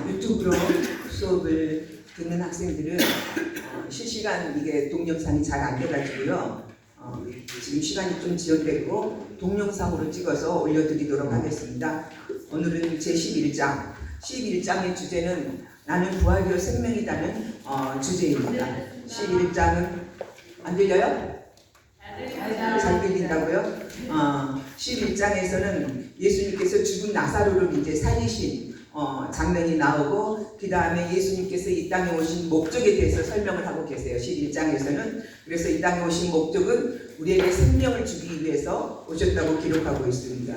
유튜브로 수업을 듣는 학생들은 실시간 이게 동영상이 잘 안 돼가지고요. 지금 시간이 좀 지연됐고 동영상으로 찍어서 올려드리도록 하겠습니다. 오늘은 제 11장의 주제는 나는 부활이요 생명이다는 주제입니다. 11장은 안 들려요? 잘 들린다고요? 11장에서는 예수님께서 죽은 나사로를 이제 살리신 장면이 나오고, 그 다음에 예수님께서 이 땅에 오신 목적에 대해서 설명을 하고 계세요. 11장에서는. 그래서 이 땅에 오신 목적은 우리에게 생명을 주기 위해서 오셨다고 기록하고 있습니다.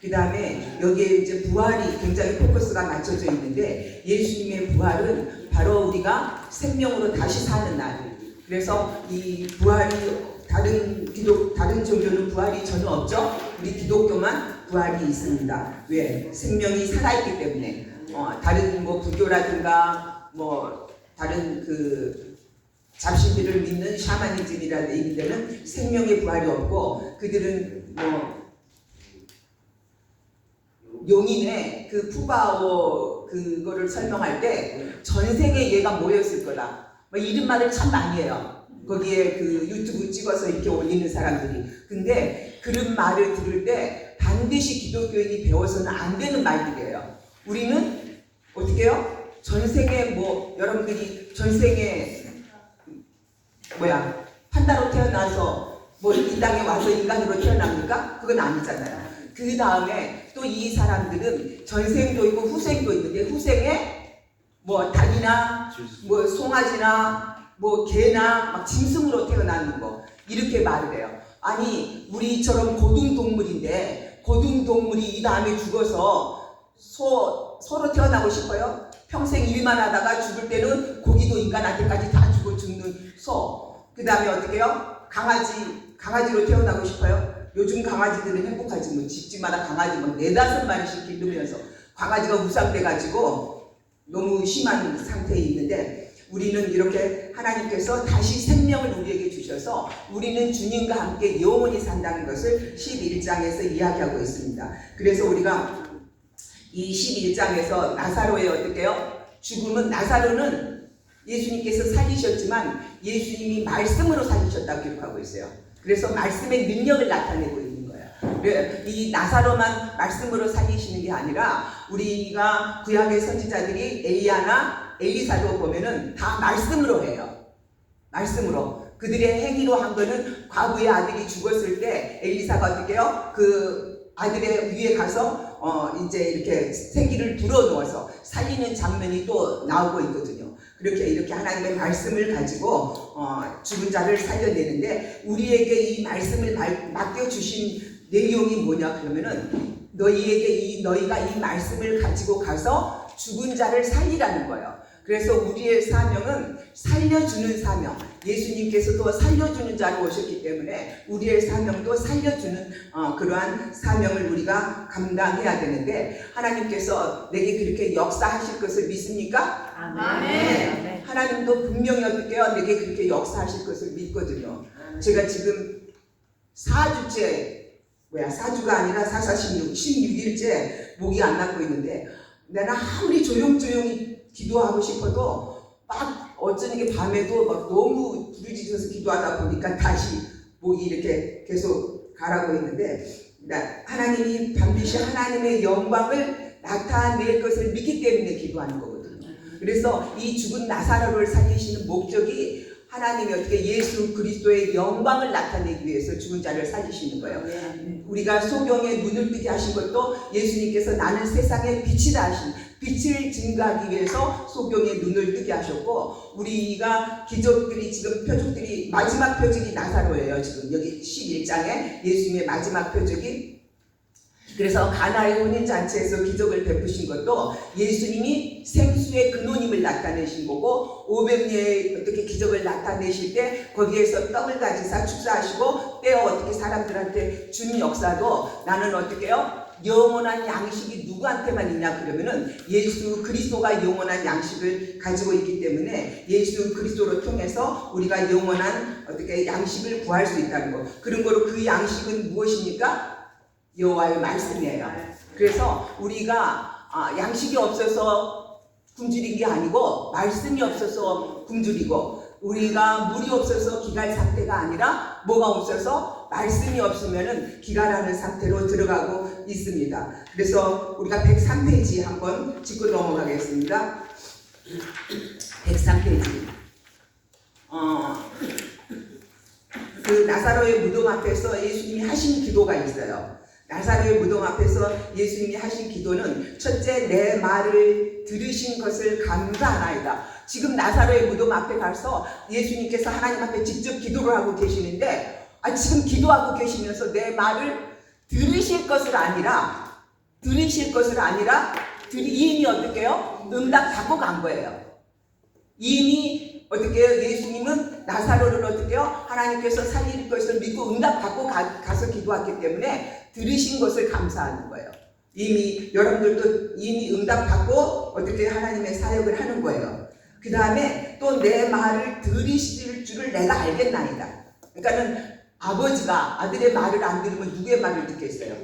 그 다음에 여기에 이제 부활이 굉장히 포커스가 맞춰져 있는데, 예수님의 부활은 바로 우리가 생명으로 다시 사는 날. 그래서 이 부활이 다른 종교는 부활이 전혀 없죠. 우리 기독교만 부활이 있습니다. 왜? 생명이 살아있기 때문에. 다른 불교라든가 다른 잡신들을 믿는 샤머니즘이라는 이들은 생명의 부활이 없고, 그들은 용인의 그 푸바오 그거를 설명할 때 전생에 얘가 뭐였을 거다. 이런 말을 참 많이 해요. 거기에 그 유튜브 찍어서 이렇게 올리는 사람들이. 근데 그런 말을 들을 때 반드시 기독교인이 배워서는 안 되는 말들이에요. 우리는 어떻게 해요? 전생에 여러분들이 전생에 판다로 태어나서 이 땅에 와서 인간으로 태어납니까? 그건 아니잖아요. 그 다음에 또 이 사람들은 전생도 있고 후생도 있는데, 후생에 닭이나 송아지나 개나 짐승으로 태어나는 거, 이렇게 말을 해요. 아니, 우리처럼 고등동물인데 고등동물이 이 다음에 죽어서 소로 태어나고 싶어요? 평생 일만 하다가 죽을 때는 고기도 인간한테까지 다 주고 죽는 소. 그 다음에 어떻게 해요? 강아지로 태어나고 싶어요? 요즘 강아지들은 행복하지. 집집마다 강아지 4-5마리씩 기르면서 강아지가 우상돼가지고 너무 심한 상태에 있는데, 우리는 이렇게 하나님께서 다시 생명을 우리에게 주셔서 우리는 주님과 함께 영원히 산다는 것을 11장에서 이야기하고 있습니다. 그래서 우리가 이 11장에서 나사로의 어떻게요? 죽음은, 나사로는 예수님께서 살리셨지만 예수님이 말씀으로 살리셨다고 기록하고 있어요. 그래서 말씀의 능력을 나타내고 있는 거예요. 이 나사로만 말씀으로 살리시는 게 아니라, 우리가 구약의 선지자들이 엘리야나 엘리사도 보면은 다 말씀으로 해요. 말씀으로. 그들의 행위로 한 거는, 과부의 아들이 죽었을 때 엘리사가 어떻게 해요? 그 아들의 위에 가서 이제 이렇게 생기를 불어넣어서 살리는 장면이 또 나오고 있거든요. 이렇게 하나님의 말씀을 가지고 죽은 자를 살려내는데, 우리에게 이 말씀을 맡겨주신 내용이 뭐냐 그러면은, 너희가 이 말씀을 가지고 가서 죽은 자를 살리라는 거예요. 그래서 우리의 사명은 살려주는 사명. 예수님께서도 살려주는 자로 오셨기 때문에 우리의 사명도 살려주는 그러한 사명을 우리가 감당해야 되는데, 하나님께서 내게 그렇게 역사하실 것을 믿습니까? 아멘. 네. 하나님도 분명히 어떻게 해요? 내게 그렇게 역사하실 것을 믿거든요. 제가 지금 4주가 아니라 16일째 목이 안 낫고 있는데, 내가 아무리 조용조용히 기도하고 싶어도 어쩌니 밤에도 너무 부르짖어서 기도하다 보니까 다시 목이 이렇게 계속 가라고 있는데, 하나님이 반드시 하나님의 영광을 나타낼 것을 믿기 때문에 기도하는 거거든요. 그래서 이 죽은 나사로를 살리시는 목적이, 하나님이 어떻게 예수 그리스도의 영광을 나타내기 위해서 죽은 자를 살리시는 거예요. 우리가 소경의 눈을 뜨게 하신 것도, 예수님께서 나는 세상의 빛이다 하신, 빛을 증거하기 위해서 소경의 눈을 뜨게 하셨고, 우리가 기적들이 지금 표적들이, 마지막 표적이 나사로예요. 지금 여기 11장에 예수님의 마지막 표적이. 그래서 가나의 혼인잔치에서 기적을 베푸신 것도 예수님이 생수의 근원임을 나타내신 거고, 500리의 어떻게 기적을 나타내실 때 거기에서 떡을 가지사 축사하시고 떼어 어떻게 사람들한테 준 역사도, 나는 어떻게 해요? 영원한 양식이 누구한테만 있냐 그러면은, 예수 그리스도가 영원한 양식을 가지고 있기 때문에 예수 그리스도로 통해서 우리가 영원한 어떻게 양식을 구할 수 있다는 거. 그런 거로 그 양식은 무엇입니까? 여호와의 말씀이에요. 그래서 우리가 양식이 없어서 굶주린 게 아니고 말씀이 없어서 굶주리고, 우리가 물이 없어서 기갈 상태가 아니라 뭐가 없어서 말씀이 없으면은 기갈하는 상태로 들어가고 있습니다. 그래서 우리가 103페이지 한번 짚고 넘어가겠습니다. 103페이지. 그 나사로의 무덤 앞에서 예수님이 하신 기도가 있어요. 나사로의 무덤 앞에서 예수님이 하신 기도는 첫째, 내 말을 들으신 것을 감사하나이다. 지금 나사로의 무덤 앞에 가서 예수님께서 하나님 앞에 직접 기도를 하고 계시는데, 지금 기도하고 계시면서 내 말을 들으실 것을 아니라 이미 어떻게 해요? 응답받고 간 거예요. 이미 어떻게 해요? 예수님은 나사로를 어떻게 해요? 하나님께서 살릴 것을 믿고 응답받고 가서 기도했기 때문에 들으신 것을 감사하는 거예요. 이미 여러분들도 이미 응답받고 어떻게 하나님의 사역을 하는 거예요. 그 다음에 또 내 말을 들으실 줄을 내가 알겠나이다. 그러니까는 아버지가 아들의 말을 안 들으면 누구의 말을 듣겠어요?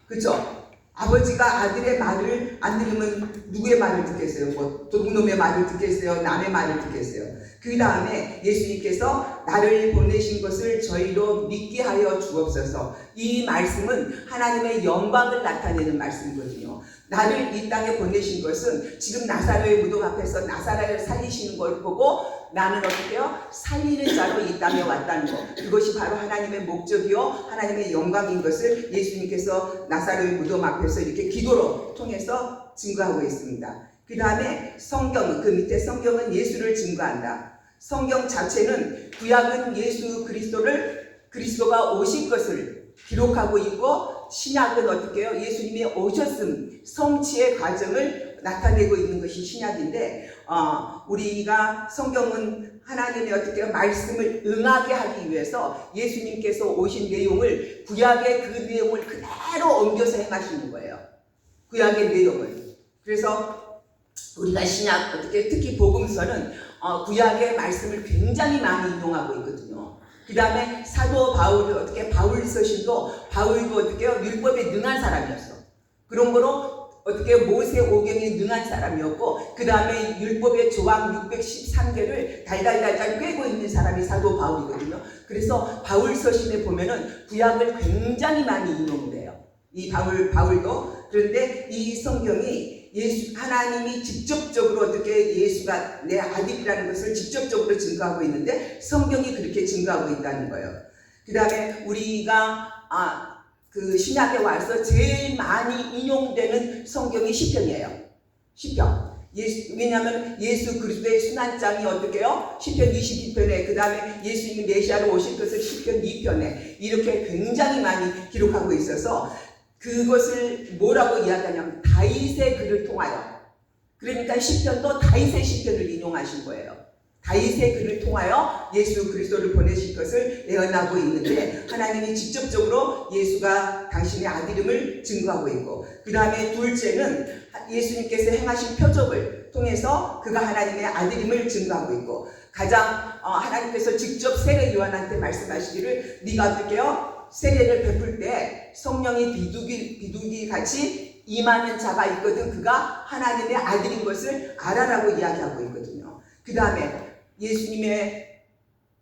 그렇죠? 아버지가 아들의 말을 안 들으면 누구의 말을 듣겠어요? 뭐 도둑놈의 말을 듣겠어요? 남의 말을 듣겠어요? 그 다음에 예수님께서 나를 보내신 것을 저희로 믿게 하여 주옵소서. 이 말씀은 하나님의 영광을 나타내는 말씀이거든요. 나를 이 땅에 보내신 것은 지금 나사로의 무덤 앞에서 나사로를 살리시는 걸 보고 나는 어떻게 해요? 살리는 자로 이 땅에 왔다는 것. 그것이 바로 하나님의 목적이요 하나님의 영광인 것을 예수님께서 나사로의 무덤 앞에서 이렇게 기도로 통해서 증거하고 있습니다. 그 다음에 성경은, 그 밑에 성경은 예수를 증거한다. 성경 자체는 구약은 예수 그리스도가 오실 것을 기록하고 있고, 신약은 어떻게 해요? 예수님이 오셨음, 성취의 과정을 나타내고 있는 것이 신약인데, 우리가 성경은 하나님의 어떻게 해요? 말씀을 응하게 하기 위해서 예수님께서 오신 내용을, 구약의 그 내용을 그대로 옮겨서 행하시는 거예요. 구약의 내용을. 그래서 우리가 신약, 어떻게 특히 복음서는 구약의 말씀을 굉장히 많이 인용하고 있거든요. 그 다음에 사도 바울이 어떻게, 바울도 어떻게 해요? 율법에 능한 사람이었어. 그런 거로 어떻게 모세 오경에 능한 사람이었고, 그 다음에 율법의 조항 613개를 달달달달 꿰고 있는 사람이 사도 바울이거든요. 그래서 바울 서신에 보면은 구약을 굉장히 많이 인용돼요. 이 바울도. 그런데 이 성경이 하나님이 직접적으로 어떻게 예수가 내 아들이라는 것을 직접적으로 증거하고 있는데, 성경이 그렇게 증거하고 있다는 거예요. 그 다음에 우리가 그 신약에 와서 제일 많이 인용되는 성경이 시편이에요. 시편. 왜냐하면 예수 그리스도의 순환장이 어떻게 해요? 시편 22편에, 그 다음에 예수님이 메시아로 오실 것을 시편 2편에 이렇게 굉장히 많이 기록하고 있어서, 그것을 뭐라고 이야기하냐면 다윗의 글을 통하여, 그러니까 시편도 다윗의 시편을 인용하신 거예요. 다윗의 글을 통하여 예수 그리스도를 보내실 것을 예언하고 있는데, 하나님이 직접적으로 예수가 당신의 아들임을 증거하고 있고, 그 다음에 둘째는 예수님께서 행하신 표적을 통해서 그가 하나님의 아들임을 증거하고 있고, 가장 하나님께서 직접 세례 요한한테 말씀하시기를, 네가 어떻게 해요? 세례를 베풀 때 성령이 비둘기 같이 임하는 자가 있거든. 그가 하나님의 아들인 것을 알아라고 이야기하고 있거든요. 그 다음에 예수님의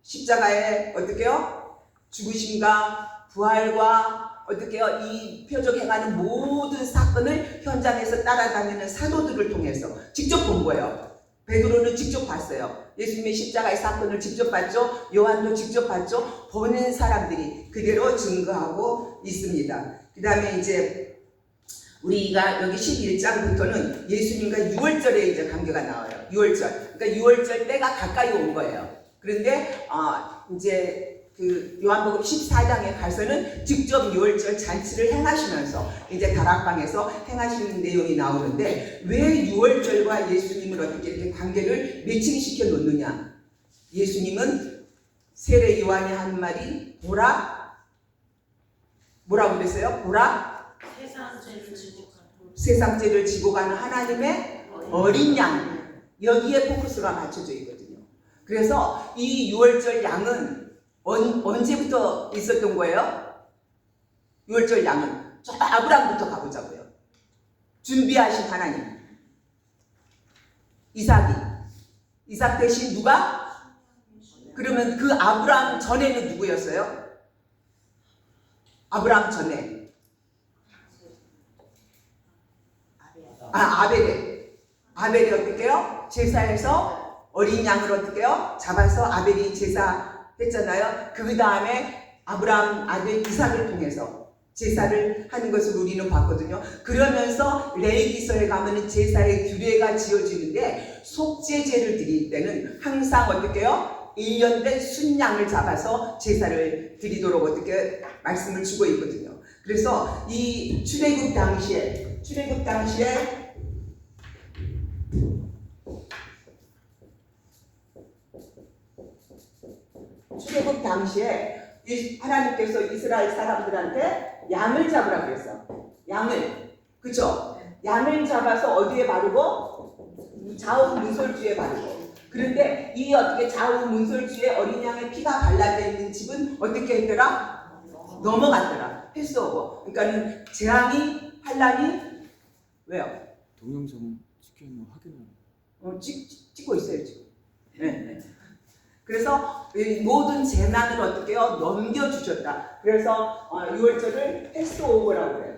십자가에 어떻게 해요? 죽으심과 부활과 어떻게 해요? 이 표적 행하는 모든 사건을 현장에서 따라다니는 사도들을 통해서 직접 본 거예요. 베드로는 직접 봤어요. 예수님의 십자가의 사건을 직접 봤죠. 요한도 직접 봤죠. 보는 사람들이 그대로 증거하고 있습니다. 그 다음에 이제 우리가 여기 11장부터는 예수님과 유월절에 이제 관계가 나와요. 유월절. 그러니까 유월절 때가 가까이 온 거예요. 그런데 이제 그 요한복음 14장에 가서는 직접 유월절 잔치를 행하시면서 이제 다락방에서 행하시는 내용이 나오는데, 왜 유월절과 예수님을 어떻게 이렇게 관계를 매칭시켜 놓느냐? 예수님은 세례 요한이 한 말이 보라, 뭐라고 그랬어요? 보라, 세상 죄를 지고 가는 하나님의 어린 양, 여기에 포커스가 맞춰져 있거든요. 그래서 이 유월절 양은 언제부터 있었던 거예요? 유월절 양은 저 아브라함부터 가보자고요. 준비하신 하나님. 이삭 대신 누가? 그러면 그 아브라함 전에는 누구였어요? 아브라함 전에 아벨이 어떻게 해요? 제사에서 어린 양을 어떻게 해요? 잡아서 아벨이 제사 했잖아요. 그 다음에 아브라함 아들 이삭을 통해서 제사를 하는 것을 우리는 봤거든요. 그러면서 레위기서에 가면은 제사의 규례가 지어지는데 속죄제를 드릴 때는 항상 어떻게 해요? 1년 된 순양을 잡아서 제사를 드리도록 어떻게 말씀을 주고 있거든요. 그래서 이 출애굽 당시에 하나님께서 이스라엘 사람들한테 양을 잡으라고 했어. 그쵸? 양을 잡아서 어디에 바르고? 좌우 문설주에 바르고. 그런데 이 어떻게 좌우 문설주에 어린 양의 피가 발라져 있는 집은 어떻게 했더라? 넘어갔더라. 패스오버. 그러니까는 재앙이 환란이 왜요? 동영상 찍히면 확인하는. 찍고 있어요 지금. 네. 그래서 모든 재난을 어떻게 해요? 넘겨주셨다. 그래서 6월절을 패스오버라고 그래요.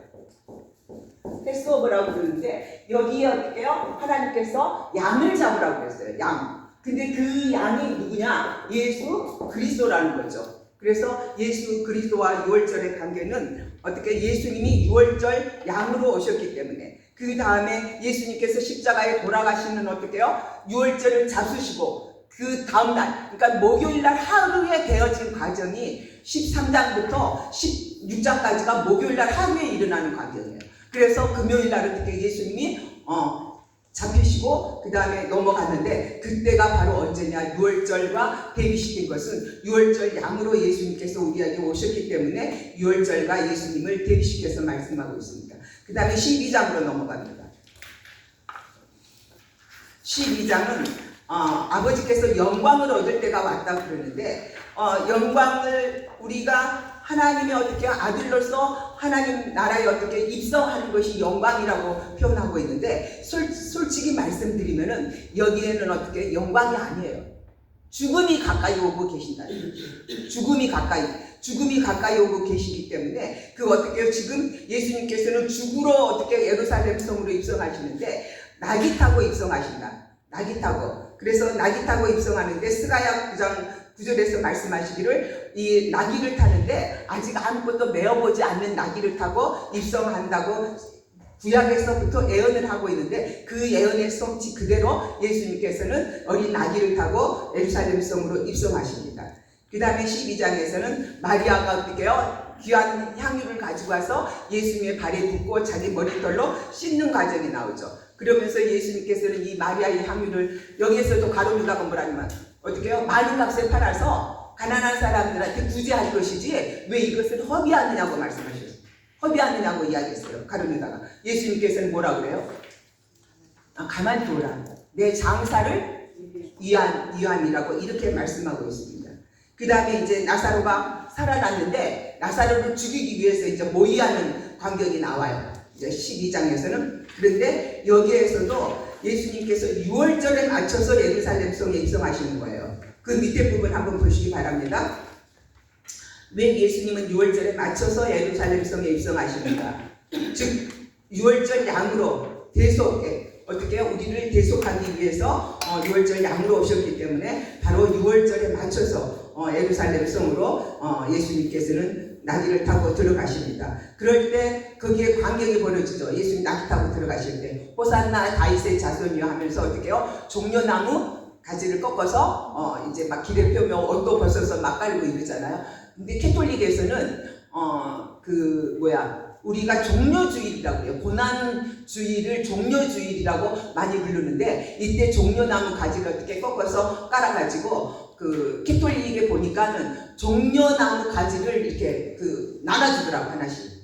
패스오버라고 그러는데 여기에 어떻게 해요? 하나님께서 양을 잡으라고 그랬어요. 양. 근데 그 양이 누구냐? 예수 그리스도라는 거죠. 그래서 예수 그리스도와 6월절의 관계는 어떻게 예수님이 6월절 양으로 오셨기 때문에 그 다음에 예수님께서 십자가에 돌아가시는 어떻게 해요? 6월절을 잡수시고 그 다음날, 그러니까 목요일날 하루에 되어진 과정이 13장부터 16장까지가 목요일날 하루에 일어나는 과정이에요. 그래서 금요일날 어떻게 예수님이 잡히시고 그 다음에 넘어갔는데 그때가 바로 언제냐? 6월절과 대비시킨 것은 6월절 양으로 예수님께서 우리에게 오셨기 때문에 6월절과 예수님을 대비시켜서 말씀하고 있습니다. 그 다음에 12장으로 넘어갑니다. 12장은 아버지께서 영광을 얻을 때가 왔다고 그러는데 영광을 우리가 하나님의 어떻게 아들로서 하나님 나라에 어떻게 입성하는 것이 영광이라고 표현하고 있는데 솔직히 말씀드리면은 여기에는 어떻게 영광이 아니에요. 죽음이 가까이 오고 계신다. 죽음이 가까이 오고 계시기 때문에 그 어떻게 지금 예수님께서는 죽으러 어떻게 예루살렘 성으로 입성하시는데 낙이 타고 입성하신다. 낙이 타고. 그래서 낙이 타고 입성하는데 스가랴 9장 9절에서 말씀하시기를 이 나귀를 타는데 아직 아무것도 메어보지 않는 나귀를 타고 입성한다고 구약에서부터 예언을 하고 있는데 그 예언의 성취 그대로 예수님께서는 어린 나귀를 타고 예루살렘 성으로 입성하십니다. 그 다음에 12장에서는 마리아가 어떻게 해요? 귀한 향유를 가지고 와서 예수님의 발에 붓고 자기 머리털로 씻는 과정이 나오죠. 그러면서 예수님께서는 이 마리아의 향유를 여기에서도 가룟유다가 뭐라냐면 어떻게 해요? 많은 값에 팔아서 가난한 사람들한테 구제할 것이지 왜 이것을 허비하느냐고 말씀하셨어요. 허비하느냐고 이야기했어요. 가룟유다가. 예수님께서는 뭐라고 그래요? 가만두어라. 내 장사를 위함이라고 이렇게 말씀하고 있습니다. 그 다음에 이제 나사로가 살아났는데 나사로를 죽이기 위해서 이제 모의하는 광경이 나와요. 이제 12장에서는. 그런데 여기에서도 예수님께서 6월절에 맞춰서 예루살렘 성에 입성하시는 거예요. 그 밑에 부분 한번 보시기 바랍니다. 왜 예수님은 6월절에 맞춰서 예루살렘 성에 입성하시는가? 즉 6월절 양으로 어떻게 우리를 대속하기 위해서 6월절 양으로 오셨기 때문에 바로 6월절에 맞춰서 예루살렘 성으로 예수님께서는 나귀를 타고 들어가십니다. 그럴 때 거기에 광경이 벌어지죠. 예수님 나귀 타고 들어가실 때 호산나 다윗의 자손이여 하면서 어떻게 해요? 종려나무 가지를 꺾어서 이제 막 길에 펴며 옷도 벗어서 막 깔고 이러잖아요. 근데 캐톨릭에서는 우리가 종려주일이라고 해요. 고난주일을 종려주일이라고 많이 부르는데 이때 종려나무 가지를 어떻게 꺾어서 깔아가지고 그 캐톨릭에 보니까는 종려나무 가지를 이렇게 나눠주더라고 하나씩.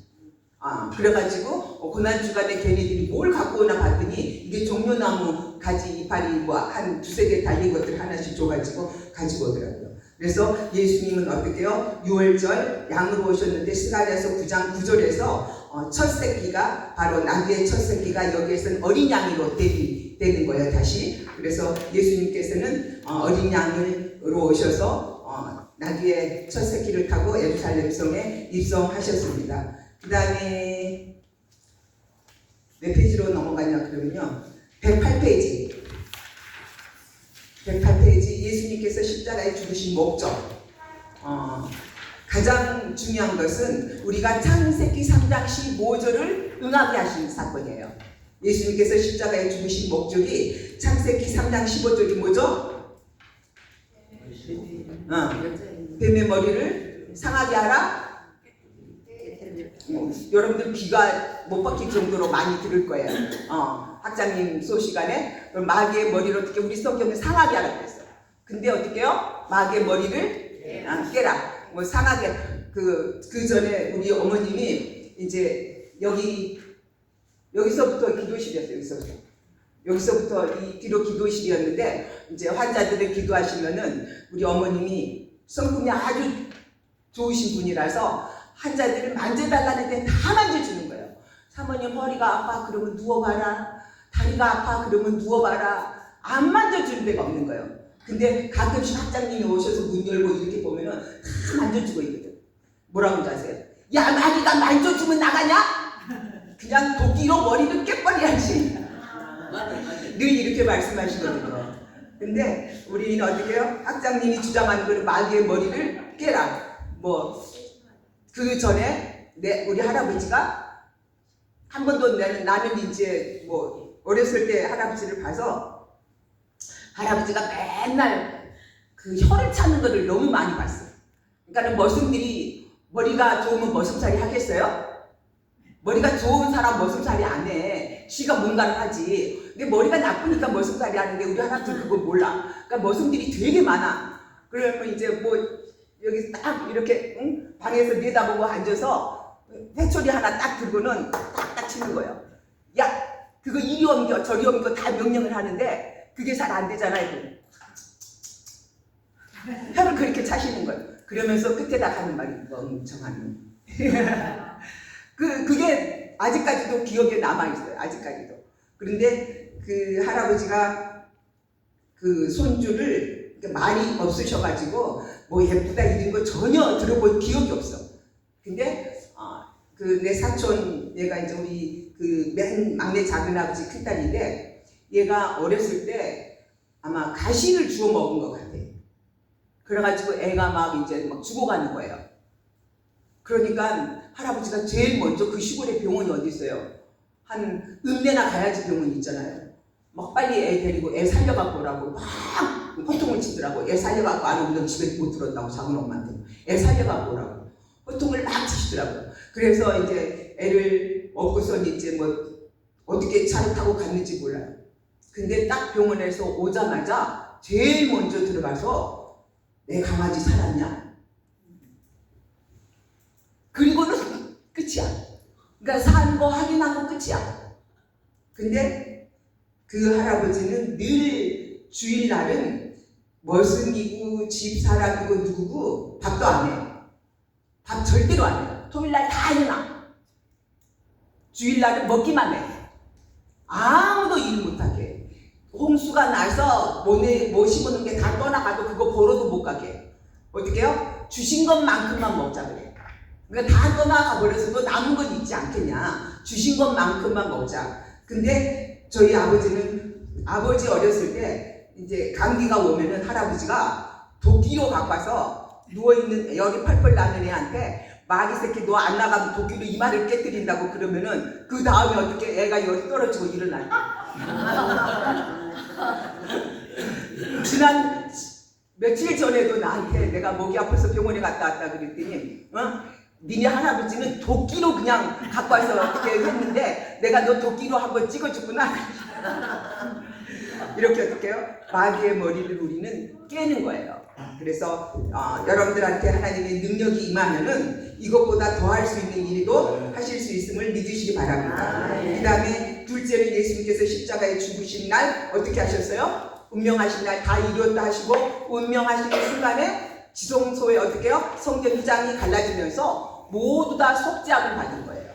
그래가지고 고난주간에 걔네들이 뭘 갖고 오나 봤더니 이게 종려나무 가지 이파리 한 두세 개 달린 것들 하나씩 줘가지고 가지고 오더라고요. 그래서 예수님은 어떻게 해요? 6월절 양으로 오셨는데 스가랴서 9장 9절에서 첫 새끼가 바로 나귀의 첫 새끼가 여기에서는 어린 양으로 대비되는 거예요. 다시. 그래서 예수님께서는 어린 양으로 오셔서 나귀의 첫 새끼를 타고 예루살렘 성에 입성하셨습니다. 그 다음에 몇 페이지로 넘어가냐 그러면요. 108페이지. 108페이지 예수님께서 십자가에 죽으신 목적. 가장 중요한 것은 우리가 창세기 3장 15절을 응하게 하신 사건이에요. 예수님께서 십자가에 죽으신 목적이 창세기 3장 15절이 뭐죠? 뱀의 머리를 상하게 하라. 여러분들 귀가 못 박힐 정도로 많이 들을 거예요. 학장님 소 시간에 마귀의 머리를 어떻게 우리 성경에 상하게 하라 그랬어요. 근데 어떻게요? 마귀의 머리를 깨라. 뭐 상하게 그 전에 우리 어머님이 이제 여기서부터 기도실이었어요. 여기서부터 이 뒤로 기도실이었는데 이제 환자들을 기도하시면은 우리 어머님이 성품이 아주 좋으신 분이라서 환자들을 만져달라는데 다 만져주는 거예요. 사모님 허리가 아파 그러면 누워봐라. 다리가 아파 그러면 누워봐라. 안 만져주는 데가 없는 거예요. 근데 가끔씩 학장님이 오셔서 문 열고 이렇게 보면은 다 만져주고 있거든. 뭐라고 하세요? 야, 마귀가 만져주면 나가냐? 그냥 도끼로 머리를 깨버려야지. 늘 이렇게 말씀하시거든요. 근데 우리는 어떻게 해요? 학장님이 주장하는 거는 마귀의 머리를 깨라. 뭐 그 전에 우리 할아버지가 한 번도 나는 이제 뭐 어렸을 때 할아버지를 봐서 할아버지가 맨날 그 혀를 찾는 거를 너무 많이 봤어요. 그러니까 머슴들이 머리가 좋으면 머슴살이 하겠어요? 머리가 좋은 사람 머슴살이 안 해. 지가 뭔가를 하지. 근데 머리가 나쁘니까 머슴살이 하는데 우리 할아버지 그걸 몰라. 그러니까 머슴들이 되게 많아. 그러면 이제 뭐 여기 딱 이렇게 방에서 내다보고 앉아서 회초리 하나 딱 들고는 딱딱 치는 거예요. 야, 그거 이리 옮겨 저리 옮겨 다 명령을 하는데 그게 잘 안 되잖아요. 혀를 그렇게 차시는 거예요. 그러면서 끝에다 하는 말이 멍청한 그게 아직까지도 기억에 남아있어요. 아직까지도. 그런데 그 할아버지가 그 손주를 말이 없으셔가지고 뭐 예쁘다 이런 거 전혀 들어본 기억이 없어. 근데 그 내 사촌 얘가 이제 우리 그 맨 막내 작은 아버지 큰딸인데 얘가 어렸을 때 아마 가시를 주워 먹은 것 같아. 그래가지고 애가 막 이제 막 죽어가는 거예요. 그러니까 할아버지가 제일 먼저 그 시골에 병원이 어디 있어요? 한 읍내나 가야지 병원 있잖아요. 막 빨리 애 데리고 애 살려갖고 오라고 막 호통을 치더라고. 애 살려갖고 안 오면 집에 못 들었다고 작은 엄마한테. 애 살려갖고 오라고. 호통을 막 치시더라고요. 그래서 이제 애를 업고선 이제 뭐 어떻게 차를 타고 갔는지 몰라요. 근데 딱 병원에서 오자마자 제일 먼저 들어가서 내 강아지 살았냐? 그리고는 끝이야. 그러니까 산 거 확인하고 끝이야. 근데 그 할아버지는 늘 주일날은 머슴이고 집사람이고 누구고 밥도 안 해. 밥 절대로 안 해요. 토요일날 다 해놔. 주일날은 먹기만 해. 아무도 일 못하게. 홍수가 나서 뭐 심어놓은 게 다 떠나가도 그거 보러도 못 가게. 어떻게 해요? 주신 것만큼만 먹자 그래. 그러니까 다 떠나가 버려서도 남은 건 있지 않겠냐. 주신 것만큼만 먹자. 근데 저희 아버지 어렸을 때 이제 감기가 오면은 할아버지가 도끼로 갖고 와서 누워있는 열이 펄펄 나는 애한테 마귀 새끼 너 안 나가면 도끼로 이마를 깨뜨린다고 그러면은 그 다음에 어떻게 애가 열이 떨어지고 일어날 거야. 지난 며칠 전에도 나한테 내가 목이 아파서 병원에 갔다 왔다 그랬더니 니네 할아버지는 도끼로 그냥 갖고 와서 어떻게 했는데 내가 너 도끼로 한번 찍어줬구나. 이렇게 어떻게 해요? 마귀의 머리를 우리는 깨는 거예요. 그래서 여러분들한테 하나님의 능력이 임하면은 이것보다 더 할 수 있는 일도 하실 수 있음을 믿으시기 바랍니다. 그 다음에 둘째는 예수님께서 십자가에 죽으신 날 어떻게 하셨어요? 운명하신 날 다 이루었다 하시고 운명하시는 순간에 지성소에 어떻게 해요? 성전 휘장이 갈라지면서 모두 다 속죄함을 받은 거예요.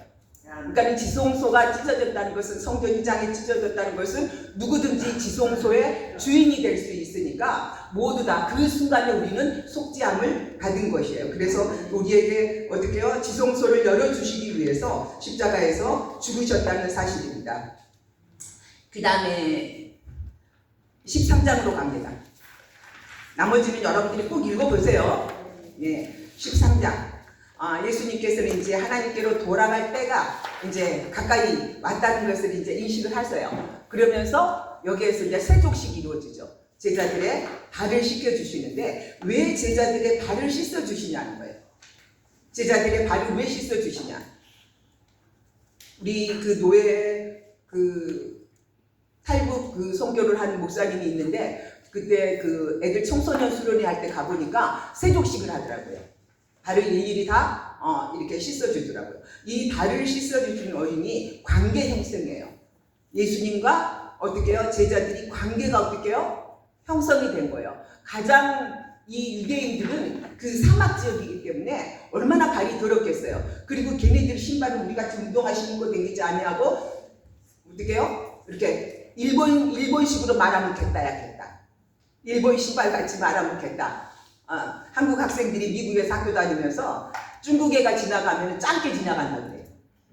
그러니까 지성소가 찢어졌다는 것은 성전 2장이 찢어졌다는 것은 누구든지 지성소의 주인이 될 수 있으니까 모두 다 그 순간에 우리는 속죄함을 받은 것이에요. 그래서 우리에게 어떻게 해요? 지성소를 열어주시기 위해서 십자가에서 죽으셨다는 사실입니다. 그 다음에 13장으로 갑니다. 나머지는 여러분들이 꼭 읽어보세요. 네, 13장. 예수님께서는 이제 하나님께로 돌아갈 때가 이제 가까이 왔다는 것을 이제 인식을 하세요. 그러면서 여기에서 이제 세족식이 이루어지죠. 제자들의 발을 씻겨주시는데 왜 제자들의 발을 씻어주시냐는 거예요. 제자들의 발을 왜 씻어주시냐. 우리 그 노예 탈북 선교를 하는 목사님이 있는데 그때 그 애들 청소년 수련회 할 때 가보니까 세족식을 하더라고요. 발을 일일이 다 이렇게 씻어주더라고요. 이 발을 씻어주시는 어린이 관계 형성이에요. 예수님과 어떻게 해요? 제자들이 관계가 어떻게 해요? 형성이 된 거예요. 가장 이 유대인들은 그 사막 지역이기 때문에 얼마나 발이 더럽겠어요. 그리고 걔네들 신발은 우리 같이 운동화 신고 다니지 아니하고 어떻게 해요? 이렇게 일본식으로 말하면 겠다. 일본 신발 같이 말하면 겠다. 한국 학생들이 미국에서 학교 다니면서 중국 애가 지나가면 짱깨 지나간다고 그래요.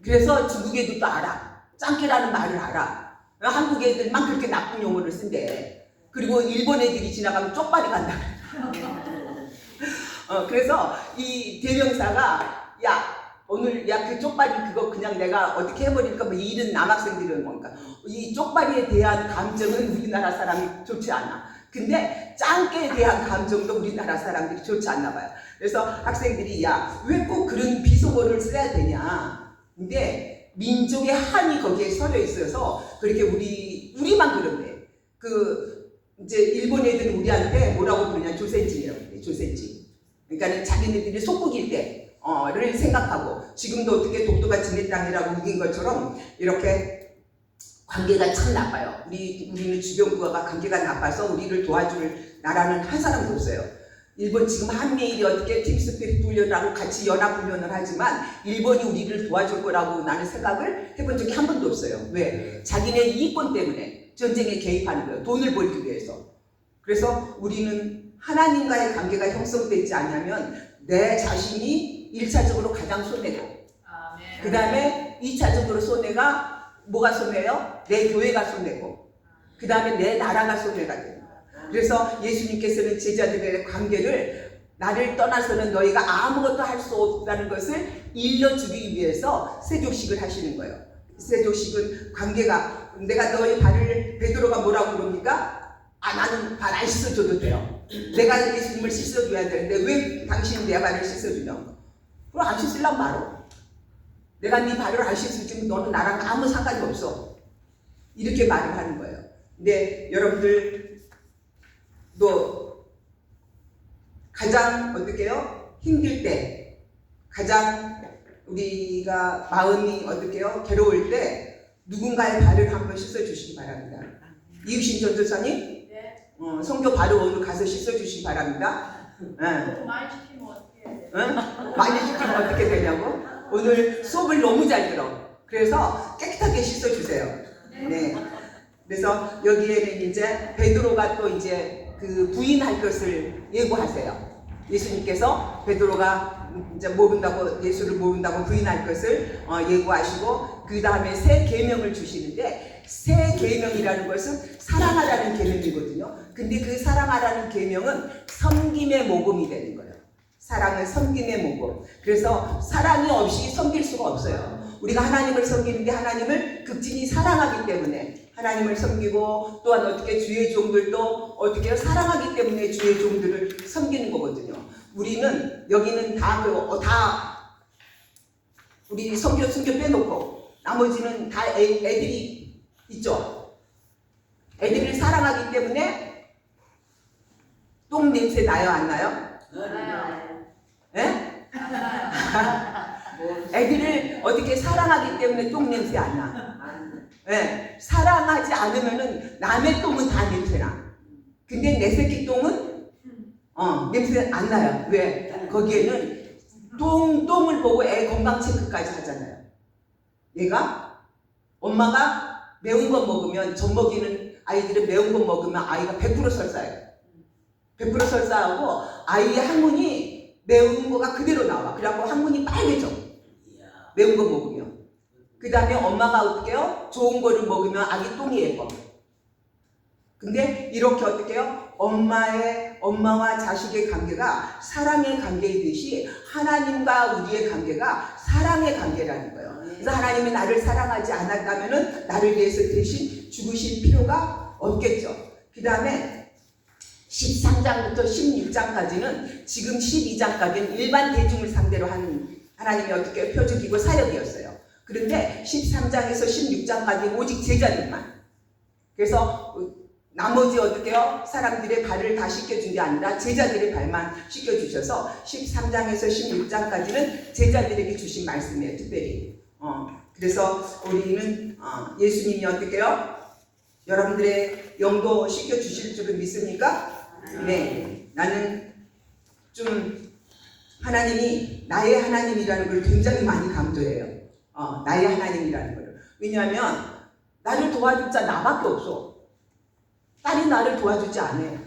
그래서 중국 애들도 알아. 짱깨라는 말을 알아. 한국 애들만 그렇게 나쁜 용어를 쓴대. 그리고 일본 애들이 지나가면 쪽발이 간다. 그래서 이 대명사가 오늘 그 쪽발이 그거 그냥 내가 어떻게 해버릴까 뭐 이런 남학생들은 뭔가 이 쪽발이에 대한 감정은 우리나라 사람이 좋지 않아. 근데 짱깨에 대한 감정도 우리나라 사람들이 좋지 않나 봐요. 그래서 학생들이 왜 꼭 그런 비속어를 써야 되냐. 근데 민족의 한이 거기에 서려 있어서 그렇게 우리만 그런데 이제 일본 애들은 우리한테 뭐라고 부르냐 조센진이라고 그래. 조센진. 그러니까 자기네들이 속국일 때를 생각하고 지금도 어떻게 독도가 지네 땅이라고 우긴 것처럼 이렇게 관계가 참 나빠요. 우리는 주변국가가 관계가 나빠서 우리를 도와줄 나라는 한 사람도 없어요. 일본 지금 한미일이 어떻게 팀스피릿 훈련하고 같이 연합훈련을 하지만 일본이 우리를 도와줄 거라고 나는 생각을 해본 적이 한 번도 없어요. 왜? 자기네 이익권 때문에 전쟁에 개입하는 거예요. 돈을 벌기 위해서. 그래서 우리는 하나님과의 관계가 형성되지 않냐면 내 자신이 1차적으로 가장 손해고 그 다음에 2차적으로 손해가 뭐가 손해요? 내 교회가 손해고 그 다음에 내 나라가 손해가 돼요. 그래서 예수님께서는 제자들의 관계를 나를 떠나서는 너희가 아무것도 할 수 없다는 것을 일러주기 위해서 세족식을 하시는 거예요. 세족식은 관계가 내가 너희 발을 베드로가 뭐라고 그럽니까? 나는 발 안 씻어줘도 돼요. 내가 예수님을 씻어줘야 되는데 왜 당신이 내 발을 씻어주냐고. 그럼 안 씻으려고 말어. 내가 네 발을 안 씻어주면 너는 나랑 아무 상관이 없어. 이렇게 말을 하는 거예요. 근데 여러분들도 가장 어떻게 해요? 힘들 때 가장 우리가 마음이 어떻게 해요? 괴로울 때 누군가의 발을 한번 씻어주시기 바랍니다. 이유신 전도사님 성교 바로 오늘 가서 씻어주시기 바랍니다. 많이 시키면 어떻게 해야 돼? 많이 시키면 어떻게 되냐고? 오늘 수업을 너무 잘 들어. 그래서 깨끗하게 씻어주세요. 네. 그래서 여기에는 이제 베드로가 또 이제 그 부인할 것을 예고하세요. 예수님께서 베드로가 이제 예수를 모른다고 부인할 것을 예고하시고 그 다음에 새 계명을 주시는데 새 계명이라는 것은 사랑하라는 계명이거든요. 근데 그 사랑하라는 계명은 섬김의 모범이 되는 거예요. 사랑은 섬김의 모범. 그래서 사랑이 없이 섬길 수가 없어요. 우리가 하나님을 섬기는데 하나님을 극진히 사랑하기 때문에 하나님을 섬기고 또한 어떻게 주의 종들도 어떻게 사랑하기 때문에 주의 종들을 섬기는 거거든요. 우리는 여기는 다 우리 성교 빼놓고 나머지는 다 애들이 있죠. 애들을 사랑하기 때문에 똥 냄새 나요, 안 나요? 예? 애들을 어떻게 사랑하기 때문에 똥 냄새 안 나. 예, 사랑하지 않으면은 남의 똥은 다 냄새나. 근데 내 새끼 똥은 냄새 안 나요. 왜? 거기에는 똥을 보고 애 건강 체크까지 하잖아요. 얘가 엄마가 매운 거 먹으면 젖 먹이는 아이들은 매운 거 먹으면 아이가 100% 설사해요. 100% 설사하고 아이의 항문이 매운 거가 그대로 나와. 그래갖고 항문이 빨개져. 매운 거 먹으면. 그 다음에 엄마가 어떻게 해요? 좋은 거를 먹으면 아기 똥이 예뻐. 근데 이렇게 어떻게 해요? 엄마와 자식의 관계가 사랑의 관계이듯이 하나님과 우리의 관계가 사랑의 관계라는 거예요. 그래서 하나님이 나를 사랑하지 않았다면 나를 위해서 대신 죽으실 필요가 없겠죠. 그 다음에 13장부터 16장까지는 지금 12장까지는 일반 대중을 상대로 한 하나님이 어떻게 표적이고 사역이었어요. 그런데 13장에서 16장까지 오직 제자들만. 그래서 나머지 어떻게요? 사람들의 발을 다 씻겨준 게 아니라 제자들의 발만 씻겨주셔서 13장에서 16장까지는 제자들에게 주신 말씀이에요. 특별히. 그래서 우리는 예수님이 어떻게요? 여러분들의 영도 씻겨주실 줄은 믿습니까? 네. 나는 좀 하나님이 나의 하나님이라는 걸 굉장히 많이 강조해요. 나의 하나님이라는 걸. 왜냐하면 나를 도와줄 자 나밖에 없어. 딸이 나를 도와주지 않아요.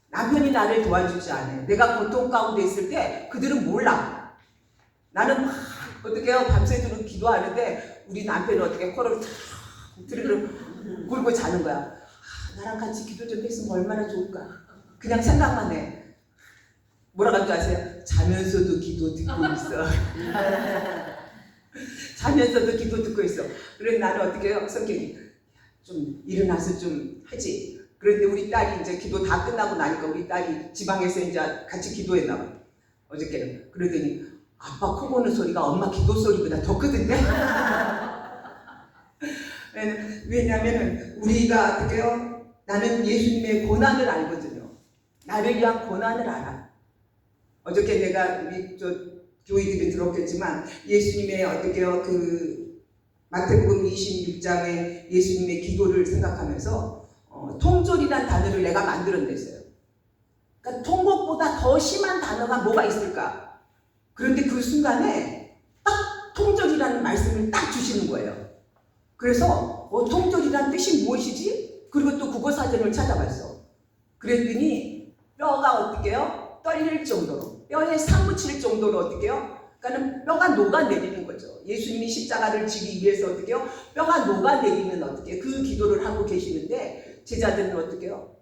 남편이 나를 도와주지 않아요. 내가 고통 가운데 있을 때 그들은 몰라. 나는 막 어떻게 해요? 밤새도록 기도하는데 우리 남편은 어떻게 코를 탁 들이를 굴고 자는 거야. 나랑 같이 기도 좀 했으면 얼마나 좋을까. 그냥 생각만 해. 뭐라고 하는 줄 아세요? 자면서도 기도 듣고 있어. 자면서도 기도 듣고 있어. 그래서 나는 어떻게 해요? 성격이 좀 일어나서 좀 하지. 그런데 우리 딸이 이제 기도 다 끝나고 나니까 우리 딸이 지방에서 이제 같이 기도했나 봐. 어저께는. 그러더니 아빠 코 고는 소리가 엄마 기도 소리보다 더 크던데? 왜냐면은 우리가 어떻게 해요? 나는 예수님의 고난을 알거든요. 나를 위한 고난을 알아. 어저께 내가 우리 교회들이 들었겠지만 예수님의 어떻게 해요? 마태복음 26장의 예수님의 기도를 생각하면서 통졸이란 단어를 내가 만들어냈어요. 그러니까 통곡보다 더 심한 단어가 뭐가 있을까? 그런데 그 순간에 딱 통졸이라는 말씀을 딱 주시는 거예요. 그래서 통졸이란 뜻이 무엇이지? 그리고 또 국어사전을 찾아봤어. 그랬더니 뼈가 어떻게 해요? 떨릴 정도로, 뼈에 사무칠 정도로 어떻게 해요? 그러니까 뼈가 녹아내리는 거죠. 예수님이 십자가를 지기 위해서 어떻게 해요? 뼈가 녹아내리는 어떻게 그 기도를 하고 계시는데 제자들은 어떻게 해요?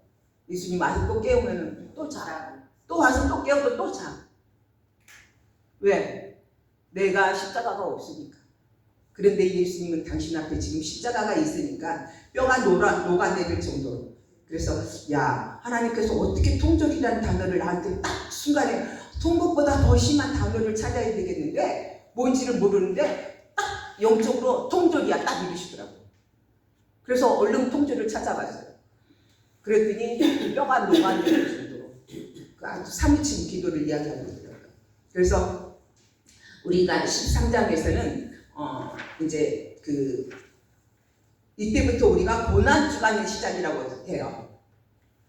예수님 와서 또 깨우면 또 자. 또 와서 또 깨우고 또 자. 왜? 내가 십자가가 없으니까. 그런데 예수님은 당신 앞에 지금 십자가가 있으니까 뼈가 녹아내릴 정도로. 그래서 야, 하나님께서 어떻게 통졸이라는 단어를 나한테 딱 순간에 통곡보다 더 심한 단어를 찾아야 되겠는데 뭔지를 모르는데 딱 영적으로 통졸이야 딱 이러시더라고요. 그래서 얼른 통졸을 찾아봤어요. 그랬더니 뼈가 녹아내릴 정도로 아주 사무친 기도를 이야기하고 있더라고요. 그래서 우리가 13장에서는 이제 이때부터 우리가 고난주간의 시작이라고 해요.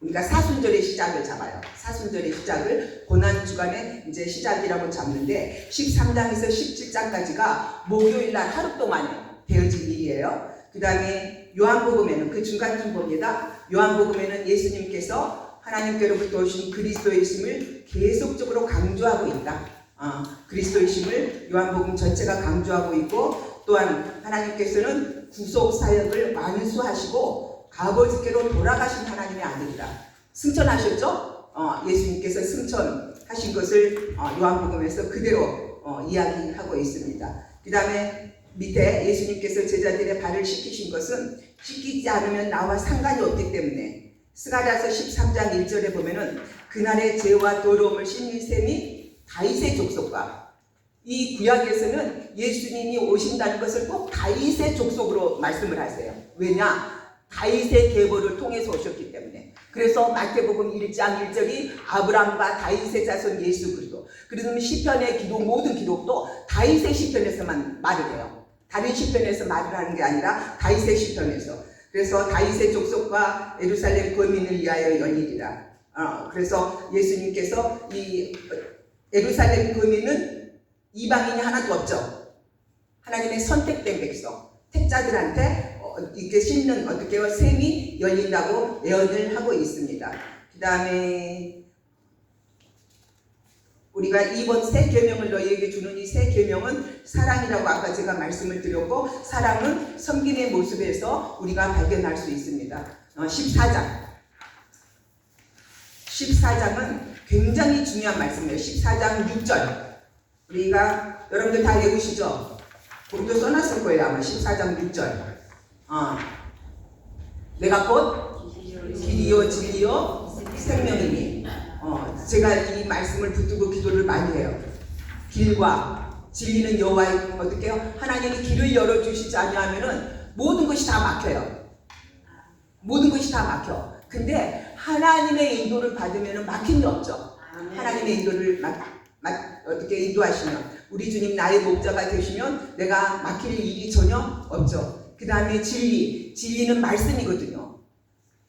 우리가 사순절의 시작을 잡아요. 사순절의 시작을 고난주간의 이제 시작이라고 잡는데 13장에서 17장까지가 목요일날 하루 동안에 되어진 일이에요. 그 다음에 요한복음에는 그 중간쯤 봅니다. 요한복음에는 예수님께서 하나님께로부터 오신 그리스도의 있음을 계속적으로 강조하고 있다. 그리스도의 있음을 요한복음 전체가 강조하고 있고 또한 하나님께서는 구속 사역을 완수하시고 아버지께로 돌아가신 하나님의 아들이다. 승천하셨죠? 예수님께서 승천하신 것을 요한복음에서 그대로 이야기하고 있습니다. 그 다음에 밑에 예수님께서 제자들의 발을 씻기신 것은 씻기지 않으면 나와 상관이 없기 때문에 스가랴서 13장 1절에 보면은 그날의 죄와 더러움을 씻는 셈이 다윗의 족속과 이 구약에서는 예수님이 오신다는 것을 꼭 다윗의 족속으로 말씀을 하세요. 왜냐? 다윗의 계보를 통해서 오셨기 때문에. 그래서 마태복음 1장 1절이 아브라함과 다윗의 자손 예수 그리스도. 그러면 시편의 기록 모든 기록도 다윗의 시편에서만 말을 해요. 다른 시편에서 말을 하는 게 아니라 다윗의 시편에서. 그래서 다윗의 족속과 예루살렘 거민을 위하여 열리리라. 그래서 예수님께서 이 예루살렘 거민은 이방인이 하나도 없죠. 하나님의 선택된 백성, 택자들한테 이렇게 씹는 어떻게 샘이 열린다고 예언을 하고 있습니다. 그 다음에 우리가 이번 새 계명을 너희에게 주는 이 새 계명은 사랑이라고 아까 제가 말씀을 드렸고, 사랑은 섬김의 모습에서 우리가 발견할 수 있습니다. 14장은 굉장히 중요한 말씀이에요. 14장 6절. 우리가 여러분들 다 외우시죠? 거기도 써놨을 거예요. 아마 14장 6절. 내가 곧 길이요 진리요 생명이니. 제가 이 말씀을 붙들고 기도를 많이 해요. 길과 진리는 여호와의 어떻게 해요? 하나님이 길을 열어주시지 않냐면은 모든 것이 다 막혀요. 모든 것이 다 막혀. 근데 하나님의 인도를 받으면은 막힘이 없죠. 하나님의 인도를 어떻게 인도하시면, 우리 주님 나의 목자가 되시면 내가 막힐 일이 전혀 없죠. 그 다음에 진리는 말씀이거든요.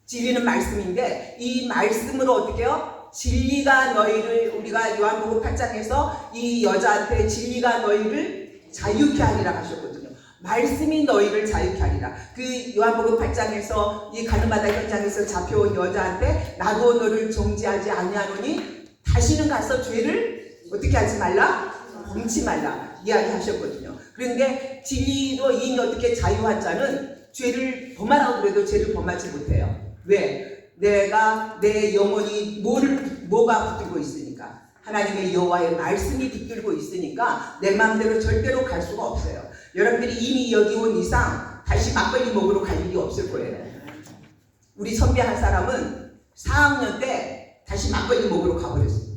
진리는 말씀인데 이 말씀으로 어떻게 해요? 진리가 너희를, 우리가 요한복음 8장에서 이 여자한테 진리가 너희를 자유케 하리라 하셨거든요. 말씀이 너희를 자유케 하리라. 그 요한복음 8장에서 이 가늠하다 현장에서 잡혀온 여자한테 나도 너를 정죄하지 아니하노니 다시는 가서 죄를 어떻게 하지 말라? 범치 말라 이야기하셨거든요. 그런데 진리로 이미 어떻게 자유한 자는 죄를 범하라고 그래도 죄를 범하지 못해요. 왜? 내가 내 영혼이 뭐가 붙들고 있으니까, 하나님의 여호와의 말씀이 붙들고 있으니까 내 마음대로 절대로 갈 수가 없어요. 여러분들이 이미 여기 온 이상 다시 막걸리 먹으러 갈 일이 없을 거예요. 우리 선배 한 사람은 4학년 때 다시 막걸리 먹으러 가버렸어요.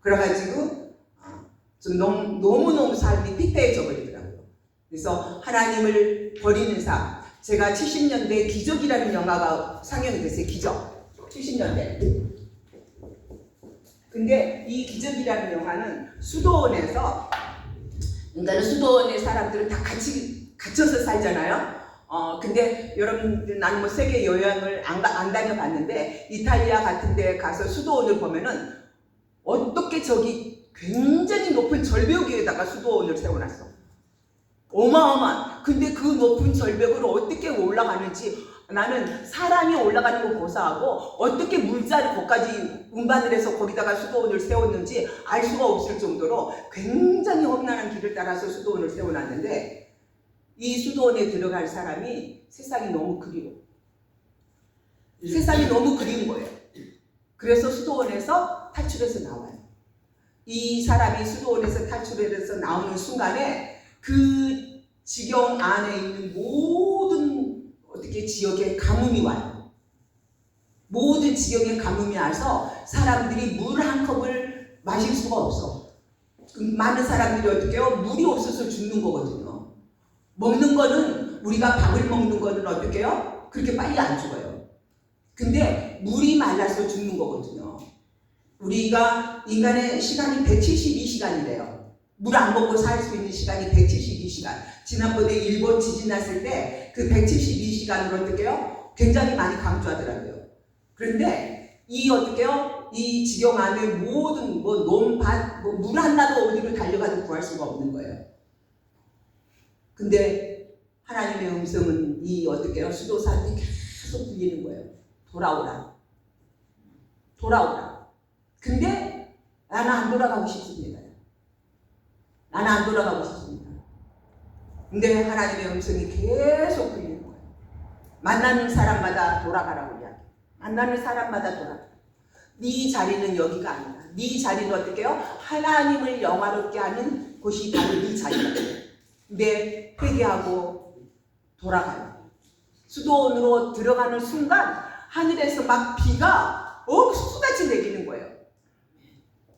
그래가지고 좀 너무너무 삶이 피폐해져 버리더라고요. 그래서 하나님을 버리는 삶. 제가 70년대 기적이라는 영화가 상영이 됐어요. 기적. 70년대. 근데 이 기적이라는 영화는 수도원에서, 그러니까 수도원의 사람들은 다 같이 갇혀서 살잖아요. 근데 여러분들, 나는 뭐 세계 여행을 안 다녀봤는데 이탈리아 같은 데 가서 수도원을 보면은 어떻게 저기 굉장히 높은 절벽 위에다가 수도원을 세워놨어. 어마어마한. 근데 그 높은 절벽으로 어떻게 올라가는지, 나는 사람이 올라가는 거 고사하고 어떻게 물자를 거기까지 운반을 해서 거기다가 수도원을 세웠는지 알 수가 없을 정도로 굉장히 험난한 길을 따라서 수도원을 세워놨는데, 이 수도원에 들어갈 사람이 세상이 너무 그리워. 세상이 너무 그리운 거예요. 그래서 수도원에서 탈출해서 나와요. 이 사람이 수도원에서 탈출해서 나오는 순간에 그 지경 안에 있는 모든 어떻게 지역에 가뭄이 와요. 모든 지경에 가뭄이 와서 사람들이 물 한 컵을 마실 수가 없어. 많은 사람들이 어떻게 해요? 물이 없어서 죽는 거거든요. 먹는 거는, 우리가 밥을 먹는 거는 어떻게 해요? 그렇게 빨리 안 죽어요. 근데 물이 말라서 죽는 거거든요. 우리가 인간의 시간이 172시간이래요. 물 안 먹고 살 수 있는 시간이 172시간. 지난번에 일본 지진 났을 때 그 172시간을 어떻게 해요? 굉장히 많이 강조하더라고요. 그런데 이 어떻게 해요? 이 지경 안에 모든 논밭, 물 하나도 어디로 달려가도 구할 수가 없는 거예요. 근데 하나님의 음성은 이 어떻게 해요? 수도사한테 계속 들리는 거예요. 돌아오라. 돌아오라. 근데 나는 안 돌아가고 싶습니다. 나는 안 돌아가고 싶습니다. 근데 하나님의 음성이 계속 들리는 거예요. 만나는 사람마다 돌아가라고 이야기해요. 만나는 사람마다 돌아가. 네 자리는 여기가 아니다. 네 자리는 어떻게 해요? 하나님을 영화롭게 하는 곳이 바로 네 자리다. 근데 회개하고 돌아가요. 수도원으로 들어가는 순간 하늘에서 막 비가 쏟아져 내리는 거예요.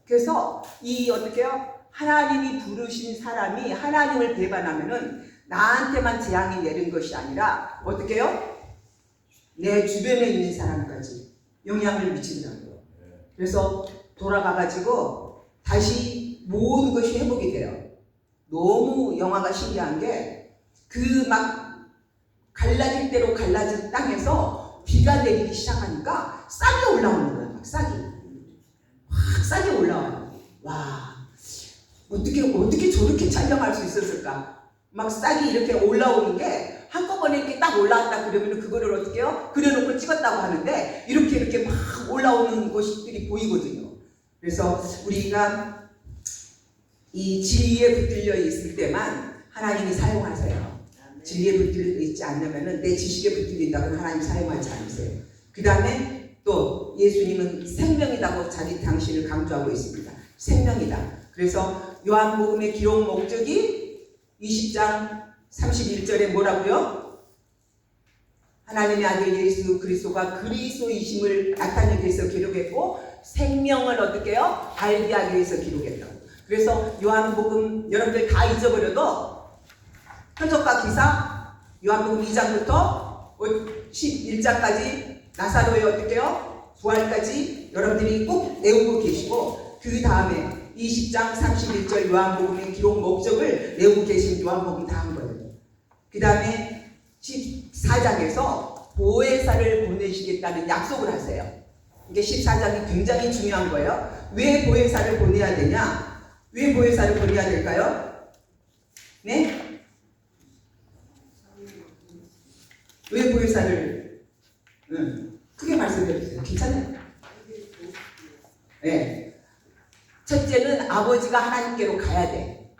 그래서 이 어떻게 해요? 하나님이 부르신 사람이 하나님을 배반하면은 나한테만 재앙이 내린 것이 아니라 어떻게 해요? 내 주변에 있는 사람까지 영향을 미친다고요. 그래서 돌아가가지고 다시 모든 것이 회복이 돼요. 너무 영화가 신기한 게 그 막 갈라질 대로 갈라진 땅에서 비가 내리기 시작하니까 싹이 올라오는 거예요. 막 싹이. 확 싹이 올라와요. 와. 어떻게 저렇게 촬영할 수 있었을까? 막 싹이 이렇게 올라오는 게 한꺼번에 이렇게 딱 올라왔다 그러면 그거를 어떻게 해요? 그려놓고 찍었다고 하는데 이렇게 막 올라오는 것들이 보이거든요. 그래서 우리가 이 진리에 붙들려 있을 때만 하나님이 사용하세요. 진리에 붙들려 있지 않으면 내 지식에 붙들린다고 하나님 사용하지 않으세요. 그 다음에 또 예수님은 생명이라고 자기 당신을 강조하고 있습니다. 생명이다. 그래서 요한복음의 기록 목적이 20장 31절에 뭐라고요? 하나님의 아들 예수 그리스도가 그리스도이심을 나타내기 위해서 기록했고 생명을 어떻게 해요? 알게 하기 위해서 기록했다고. 그래서 요한복음 여러분들 다 잊어버려도 표적과 기사 요한복음 2장부터 11장까지 나사로의 어떻게 해요? 부활까지 여러분들이 꼭 외우고 계시고 그 다음에 20장 31절 요한복음의 기록 목적을 외우고 계신 요한복음 다 한 거예요. 그 다음에 14장에서 보혜사를 보내시겠다는 약속을 하세요. 이게 14장이 굉장히 중요한 거예요. 왜 보혜사를 보내야 되냐? 왜 보혜사를 보내야 될까요? 네? 왜 보혜사를 크게 말씀해 주세요. 괜찮아요? 네. 첫째는 아버지가 하나님께로 가야 돼.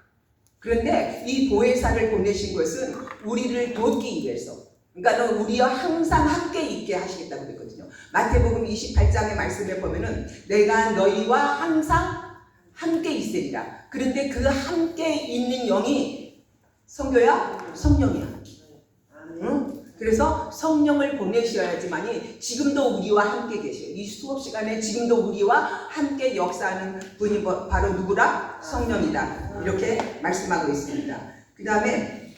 그런데 이 보혜사를 보내신 것은 우리를 돕기 위해서. 그러니까 우리와 항상 함께 있게 하시겠다고 그랬거든요. 마태복음 28장의 말씀에 보면은 내가 너희와 항상 함께 있으리라. 그런데 그 함께 있는 영이 성교야? 성령이야. 응? 그래서 성령을 보내셔야지만이 지금도 우리와 함께 계셔요. 이 수업 시간에 지금도 우리와 함께 역사하는 분이 바로 누구라? 성령이다. 이렇게 말씀하고 있습니다. 그 다음에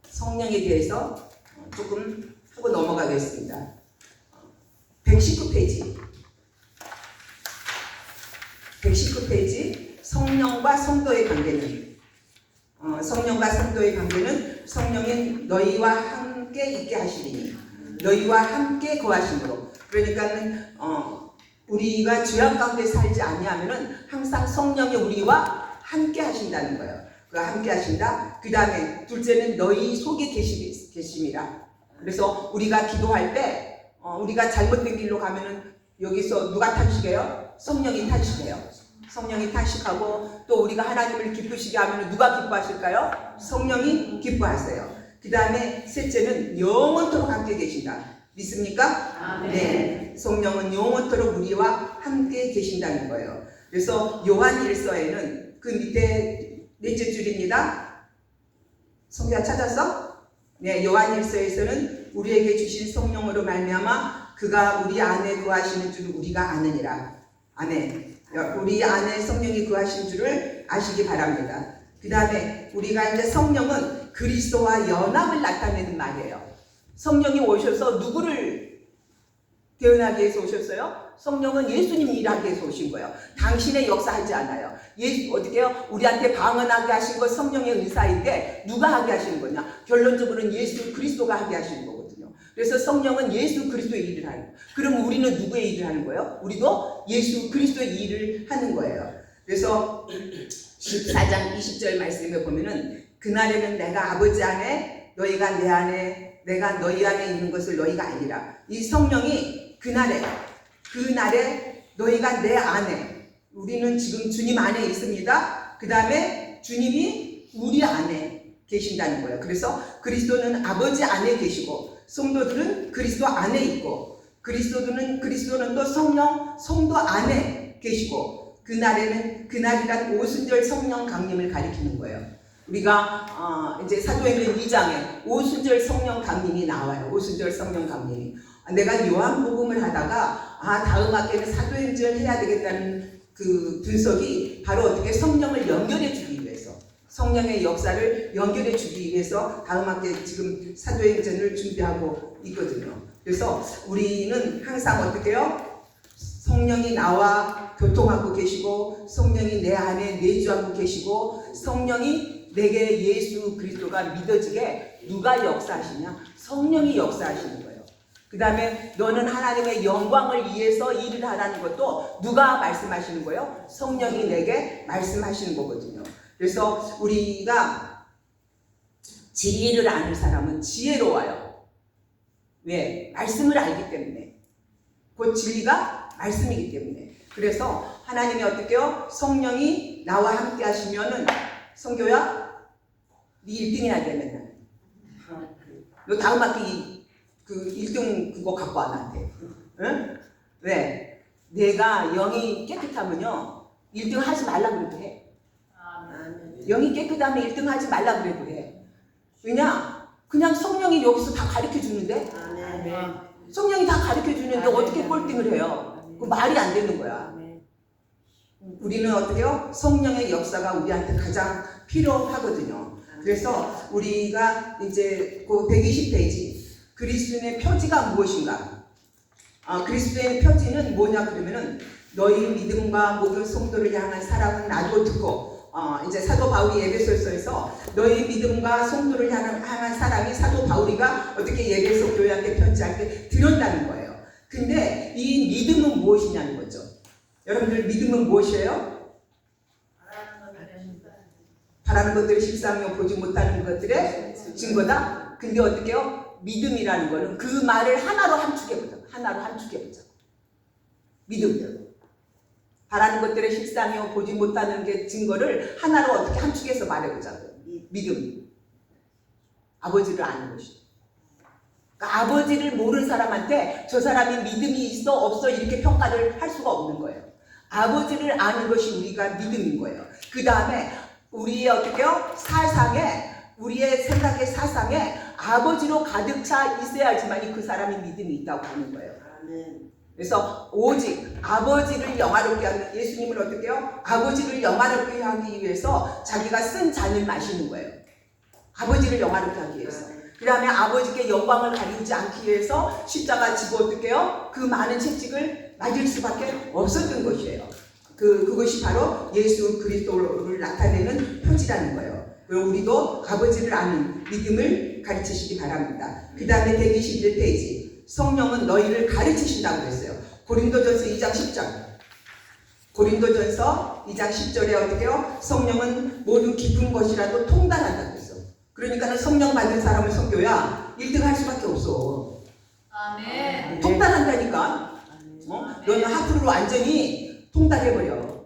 성령에 대해서 조금 하고 넘어가겠습니다. 119페이지. 119페이지 성령과 성도의 관계는 성령과 성도의 관계는 성령인 너희와 함께 있게 하시리니 너희와 함께 거하심으로. 그러니까는 우리가 죄악 가운데 살지 아니하면은 항상 성령이 우리와 함께 하신다는 거예요. 그 함께 하신다. 그 다음에 둘째는 너희 속에 계심이라. 그래서 우리가 기도할 때 우리가 잘못된 길로 가면은 여기서 누가 탄식해요? 성령이 탄식해요. 성령이 탄식하고 또 우리가 하나님을 기쁘시게 하면 누가 기뻐하실까요? 성령이 기뻐하세요. 그 다음에 셋째는 영원토록 함께 계신다. 믿습니까? 네. 성령은 영원토록 우리와 함께 계신다는 거예요. 그래서 요한 1서에는 그 밑에 넷째 줄입니다. 성경 찾았어? 네. 요한 1서에서는 우리에게 주신 성령으로 말미암아 그가 우리 안에 거하시는 줄을 우리가 아느니라. 아멘. 우리 안에 성령이 거하신 줄을 아시기 바랍니다. 그 다음에 우리가 이제 성령은 그리스도와 연합을 나타내는 말이에요. 성령이 오셔서 누구를 대언하기 위해서 오셨어요? 성령은 예수님 일하기 위해서 오신 거예요. 당신의 역사하지 않아요. 어떻게 해요? 우리한테 방언하게 하신 것 성령의 의사인데 누가 하게 하시는 거냐? 결론적으로는 예수 그리스도가 하게 하시는 거거든요. 그래서 성령은 예수 그리스도의 일을 하는 거예요. 그럼 우리는 누구의 일을 하는 거예요? 우리도 예수 그리스도의 일을 하는 거예요. 그래서 14장 20절 말씀에 보면은 그날에는 내가 아버지 안에 너희가 내 안에 내가 너희 안에 있는 것을 너희가 알리라. 이 성령이 그날에 너희가 내 안에, 우리는 지금 주님 안에 있습니다. 그 다음에 주님이 우리 안에 계신다는 거예요. 그래서 그리스도는 아버지 안에 계시고 성도들은 그리스도 안에 있고 그리스도는 또 성도 안에 계시고 그날이란 오순절 성령 강림을 가리키는 거예요. 우리가 이제 사도행전 2장에 오순절 성령 강림이 나와요. 오순절 성령 강림이. 내가 요한복음을 하다가 다음 학기에는 사도행전을 해야 되겠다는 그 분석이 바로 어떻게 성령을 연결해 주기 위해서, 성령의 역사를 연결해 주기 위해서 다음 학기에 지금 사도행전을 준비하고 있거든요. 그래서 우리는 항상 어떻게 해요? 성령이 나와 교통하고 계시고 성령이 내 안에 내주하고 계시고 성령이 내게 예수 그리스도가 믿어지게 누가 역사하시냐? 성령이 역사하시는 거예요. 그 다음에 너는 하나님의 영광을 위해서 일을 하라는 것도 누가 말씀하시는 거예요? 성령이 내게 말씀하시는 거거든요. 그래서 우리가 진리를 아는 사람은 지혜로워요. 왜? 말씀을 알기 때문에. 그 진리가 말씀이기 때문에. 그래서 하나님이 어떻게요? 성령이 나와 함께 하시면은 성교야 네 1등이나 되면 너 다음 학기 그 1등 그거 갖고 와 나한테. 응? 왜? 내가 영이 깨끗하면요 1등 하지 말라 그래도 해. 영이 깨끗하면 1등 하지 말라 그래도 해. 왜냐? 그냥 성령이 여기서 다 가르쳐 주는데 성령이 다 가르쳐 주는데 어떻게 꼴등을 해요? 그 말이 안 되는 거야. 우리는 어떻게요? 성령의 역사가 우리한테 가장 필요하거든요. 그래서 우리가 이제 그 120페이지 그리스도인의 표지가 무엇인가? 그리스도의 표지는 뭐냐 그러면은 너희 믿음과 모든 성도를 향한 사랑은 나도 듣고 이제 사도 바울이 에베소서에서 너희 믿음과 성도를 향한 사랑이 사도 바울이가 어떻게 에베소 교회한테 편지할 때 들었다는 거예요. 근데 이 믿음은 무엇이냐는 거죠. 여러분들 믿음은 무엇이에요? 바라는 것들을 실상이요 보지 못하는 것들의 증거다. 근데 어떻게 해요? 믿음이라는 거는 그 말을 하나로 함축해보자. 하나로 함축해보자. 믿음. 바라는 것들의 실상이요 보지 못하는 게 증거를 하나로 어떻게 함축해서 말해보자고요. 믿음. 아버지를 아는 것이. 그러니까 아버지를 모르는 사람한테 저 사람이 믿음이 있어 없어 이렇게 평가를 할 수가 없는 거예요. 아버지를 아는 것이 우리가 믿음인 거예요. 그 다음에 우리의 어떻게요? 사상에 우리의 생각의 사상에 아버지로 가득 차 있어야지만 그 사람이 믿음이 있다고 하는 거예요. 그래서 오직 아버지를 영화롭게 하는 예수님은 어떻게 해요? 아버지를 영화롭게 하기 위해서 자기가 쓴 잔을 마시는 거예요. 아버지를 영화롭게 하기 위해서. 그 다음에 아버지께 영광을 가리지 않기 위해서 십자가 지고 어떻게 해요? 그 많은 채찍을 맞을 수밖에 없었던 것이에요. 그것이 바로 예수 그리스도를 나타내는 표지라는 거예요. 그리고 우리도 아버지를 아는 믿음을 가르치시기 바랍니다. 그 다음에 121페이지 성령은 너희를 가르치신다고 그랬어요. 고린도전서 2장 10절. 고린도전서 2장 10절에 어떻게 해요? 성령은 모든 깊은 것이라도 통달한다고 했어. 그러니까 성령 받는 사람을 성교야 1등 할 수밖에 없어. 아멘. 통달한다니까. 너는 하프로 완전히 통달해버려.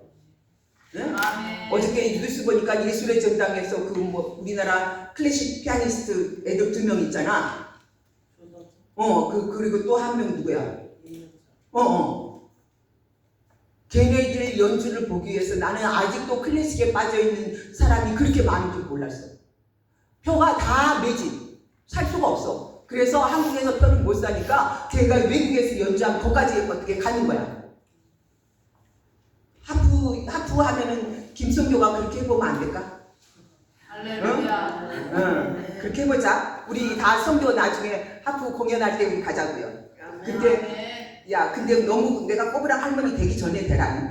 응? 아멘. 어저께 뉴스 보니까 예술의 전당에서 그 뭐 우리나라 클래식 피아니스트 애들 2명 있잖아. 그리고 또 한 명 누구야? 걔네들의 연주를 보기 위해서 나는 아직도 클래식에 빠져있는 사람이 그렇게 많은 줄 몰랐어. 표가 다 매진. 살 수가 없어. 그래서 한국에서 표를 못 사니까 걔가 외국에서 연주하면 거기까지 어떻게 가는 거야. 하프 하면은 김성교가 그렇게 해보면 안 될까? 할렐루야. 응. 그렇게 해보자. 우리 다 성교 나중에 하프 공연할 때 우리 가자고요. 근데 근데 너무 내가 꼬부랑 할머니 되기 전에 되라니.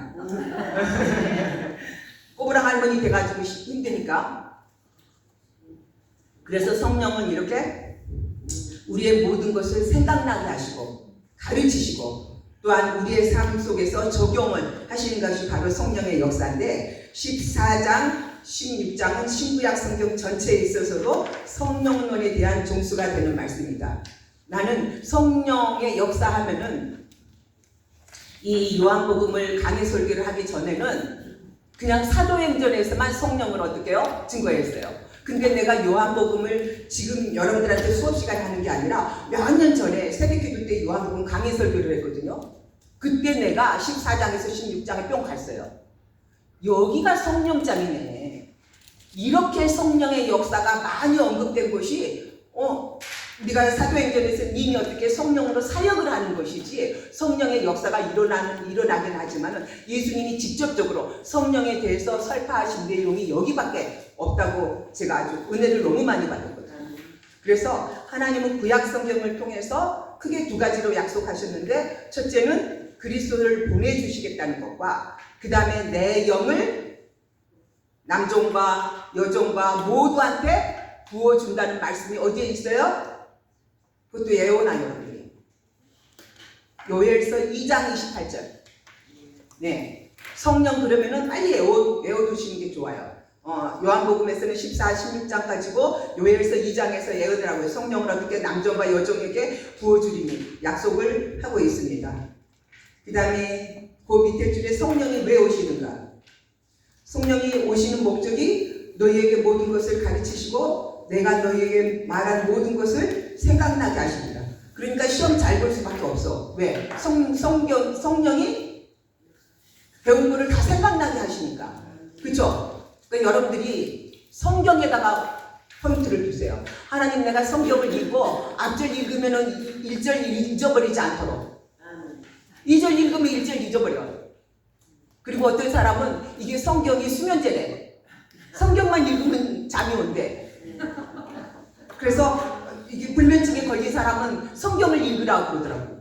꼬부랑 할머니 돼가지고 힘드니까. 그래서 성령은 이렇게 우리의 모든 것을 생각나게 하시고 가르치시고 또한 우리의 삶 속에서 적용을 하시는 것이 바로 성령의 역사인데 14장, 16장은 신구약 성경 전체에 있어서도 성령론에 대한 종수가 되는 말씀입니다. 나는 성령의 역사하면은 이 요한복음을 강의 설교를 하기 전에는 그냥 사도행전에서만 성령을 어떻게 해요? 증거했어요. 근데 내가 요한복음을 지금 여러분들한테 수업 시간 하는 게 아니라 몇 년 전에 새벽기도 때 요한복음 강의 설교를 했거든요. 그때 내가 14장에서 16장에 뿅 갔어요. 여기가 성령장이네. 이렇게 성령의 역사가 많이 언급된 것이 우리가 사도행전에서 이미 어떻게 성령으로 사역을 하는 것이지 성령의 역사가 일어나긴 하지만 예수님이 직접적으로 성령에 대해서 설파하신 내용이 여기밖에 없다고 제가 아주 은혜를 너무 많이 받았거든요. 그래서 하나님은 구약 성경을 통해서 크게 2가지로 약속하셨는데 첫째는 그리스도를 보내주시겠다는 것과 그 다음에 내 영을 남종과 여종과 모두한테 부어준다는 말씀이 어디에 있어요? 그것도 예언하요 여러분이. 요엘서 2장 28절. 네, 성령 그러면은 빨리 외워두시는 게 좋아요. 요한복음에서는 14, 16장까지고 요엘서 2장에서 예언을 성령을 어떻게 남자와 여종에게 부어주리니 약속을 하고 있습니다. 그 다음에 그 밑에 줄에 성령이 왜 오시는가? 성령이 오시는 목적이 너희에게 모든 것을 가르치시고 내가 너희에게 말한 모든 것을 생각나게 하십니다. 그러니까 시험 잘 볼 수밖에 없어. 왜? 성령이 배운 거를 다 생각나게 하시니까. 그쵸? 그러니까 여러분들이 성경에다가 포인트를 두세요. 하나님, 내가 성경을 읽고 앞절 읽으면은 1절 잊어버리지 않도록. 2절 읽으면 1절 잊어버려. 그리고 어떤 사람은 이게 성경이 수면제래. 성경만 읽으면 잠이 온대. 그래서 이게 불면증에 걸린 사람은 성경을 읽으라고 그러더라고.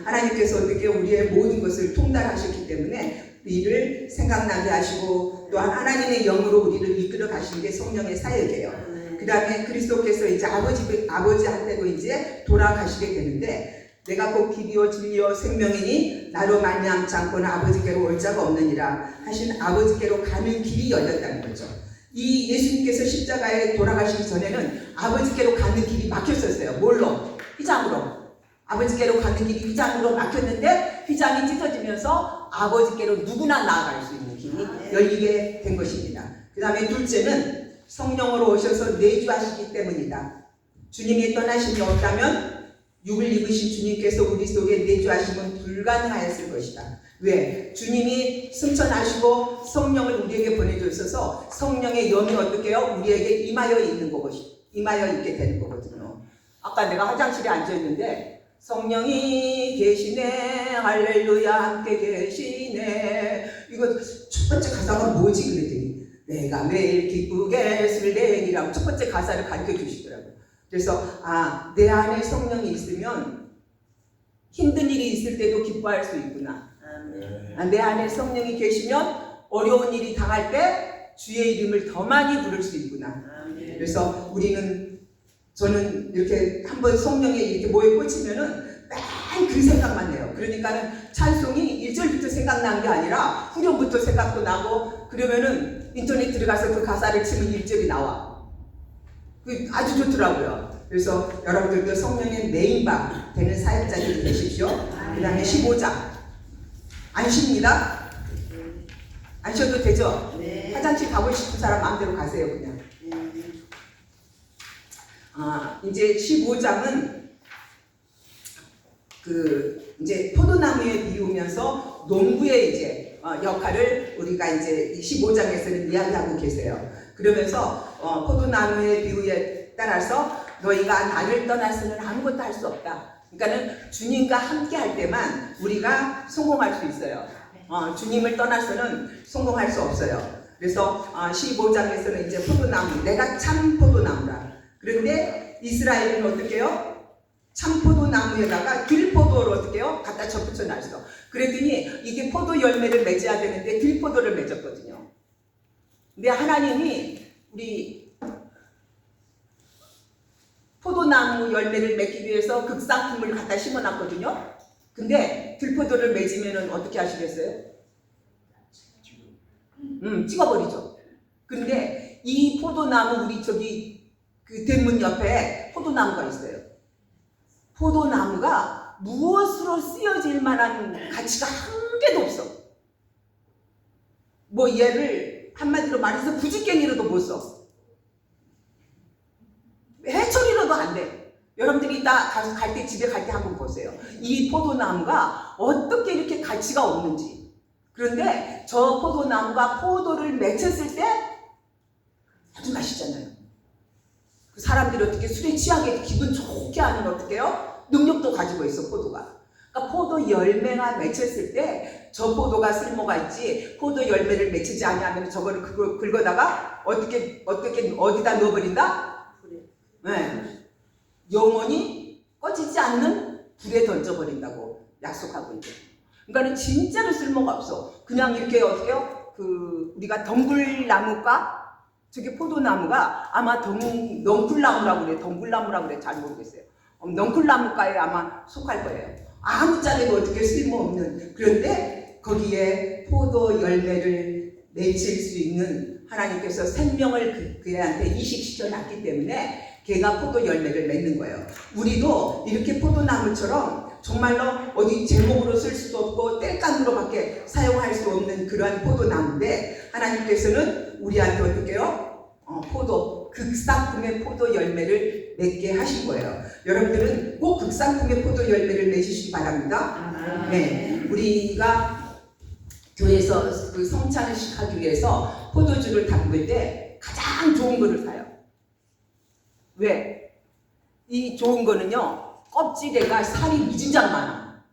하나님께서 어떻게 우리의 모든 것을 통달하셨기 때문에 우리를 생각나게 하시고 또한 하나님의 영으로 우리를 이끌어 가시는 게 성령의 사역이에요. 그 다음에 그리스도께서 이제 아버지한테로 이제 돌아가시게 되는데 내가 곧 길이요 진리요 생명이니 나로 말미암지 않고는 아버지께로 올 자가 없느니라 하신 아버지께로 가는 길이 열렸다는 거죠. 이 예수님께서 십자가에 돌아가시기 전에는 아버지께로 가는 길이 막혔었어요. 뭘로? 휘장으로. 아버지께로 가는 길이 휘장으로 막혔는데 휘장이 찢어지면서 아버지께로 누구나 나아갈 수 있는 길이 열리게 된 것입니다. 그 다음에 둘째는 성령으로 오셔서 내주하시기 때문이다. 주님이 떠나심이 없다면 육을 입으신 주님께서 우리 속에 내주하심은 불가능하였을 것이다. 왜? 주님이 승천하시고 성령을 우리에게 보내주셔서 성령의 영이 어떻게 해요? 우리에게 임하여 있는 것이 임하여 있게 되는 거거든요. 아까 내가 화장실에 앉아있는데 성령이 계시네 할렐루야 함께 계시네 이거 첫 번째 가사가 뭐지 그랬더니 내가 매일 기쁘게 술래니라고 첫 번째 가사를 가르쳐 주시더라고요. 그래서 내 안에 성령이 있으면 힘든 일이 있을 때도 기뻐할 수 있구나. 내 안에 성령이 계시면 어려운 일이 당할 때 주의 이름을 더 많이 부를 수 있구나. 그래서 저는 이렇게 한번 성령에 이렇게 모여 꽂히면은 맨 그 생각만 해요. 그러니까는 찬송이 1절부터 생각난 게 아니라 후렴부터 생각도 나고 그러면은 인터넷 들어가서 그 가사를 치면 1절이 나와. 그 아주 좋더라고요. 그래서 여러분들도 성령의 메인바 되는 사역자들이 되십시오. 그 다음에 15장. 안 쉽니다? 안 쉬어도 되죠? 네. 화장실 가고 싶은 사람 마음대로 가세요, 그냥. 이제 15장은 이제 포도나무에 비우면서 농부의 이제 역할을 우리가 이제 15장에서는 이야기하고 계세요. 그러면서 포도나무의 비유에 따라서 너희가 나를 떠나서는 아무것도 할 수 없다. 그러니까는 주님과 함께 할 때만 우리가 성공할 수 있어요. 주님을 떠나서는 성공할 수 없어요. 그래서 15장에서는 이제 포도나무, 내가 참 포도나무라. 그런데 이스라엘은 어떻게 해요? 참포도나무에다가 들포도를 어떻게 해요? 갖다 접붙여 놨어. 그랬더니 이게 포도 열매를 맺어야 되는데 들포도를 맺었거든요. 근데 하나님이 우리 포도나무 열매를 맺기 위해서 극상품을 갖다 심어놨거든요. 근데 들포도를 맺으면 어떻게 하시겠어요? 찍어버리죠. 근데 이 포도나무 우리 저기 그 대문 옆에 포도나무가 있어요. 포도나무가 무엇으로 쓰여질 만한 가치가 한 개도 없어. 뭐 얘를 한마디로 말해서 부지깽이로도 못 써. 해초리로도 안 돼. 여러분들이 이따 갈 때 집에 갈 때 한번 보세요. 이 포도나무가 어떻게 이렇게 가치가 없는지. 그런데 저 포도나무가 포도를 맺혔을 때 아주 맛있잖아요. 그 사람들이 어떻게 술에 취하게 기분 좋게 하는 어떻게 해요? 능력도 가지고 있어 포도가. 그러니까 포도 열매가 맺혔을 때 저 포도가 쓸모가 있지 포도 열매를 맺히지 않으면 저거를 그걸 긁어다가 어디다 넣어버린다? 네. 영원히 꺼지지 않는 불에 던져버린다고 약속하고 있죠. 그러니까 진짜로 쓸모가 없어. 그냥 이렇게 어떻게 해요? 우리가 덩굴나무가 저게 포도나무가 아마 넝쿨나무라고 그래. 덩굴나무라고 그래. 잘 모르겠어요. 넝쿨나무가에 아마 속할 거예요. 아무 짝에도 어떻게 쓸모없는. 그런데 거기에 포도 열매를 맺힐 수 있는 하나님께서 생명을 그애한테 이식시켜 놨기 때문에 걔가 포도 열매를 맺는 거예요. 우리도 이렇게 포도나무처럼 정말로 어디 제목으로 쓸 수도 없고 땔감으로밖에 사용할 수 없는 그러한 포도나무인데 하나님께서는 우리한테 어떻게 해요? 극상품의 포도 열매를 맺게 하신 거예요. 여러분들은 꼭 극상품의 포도 열매를 맺으시기 바랍니다. 네, 우리가 교회에서 그 성찬식 하기 위해서 포도주를 담글 때 가장 좋은 거를 사요. 왜? 이 좋은 거는요, 껍질에가 살이 무진장 많아.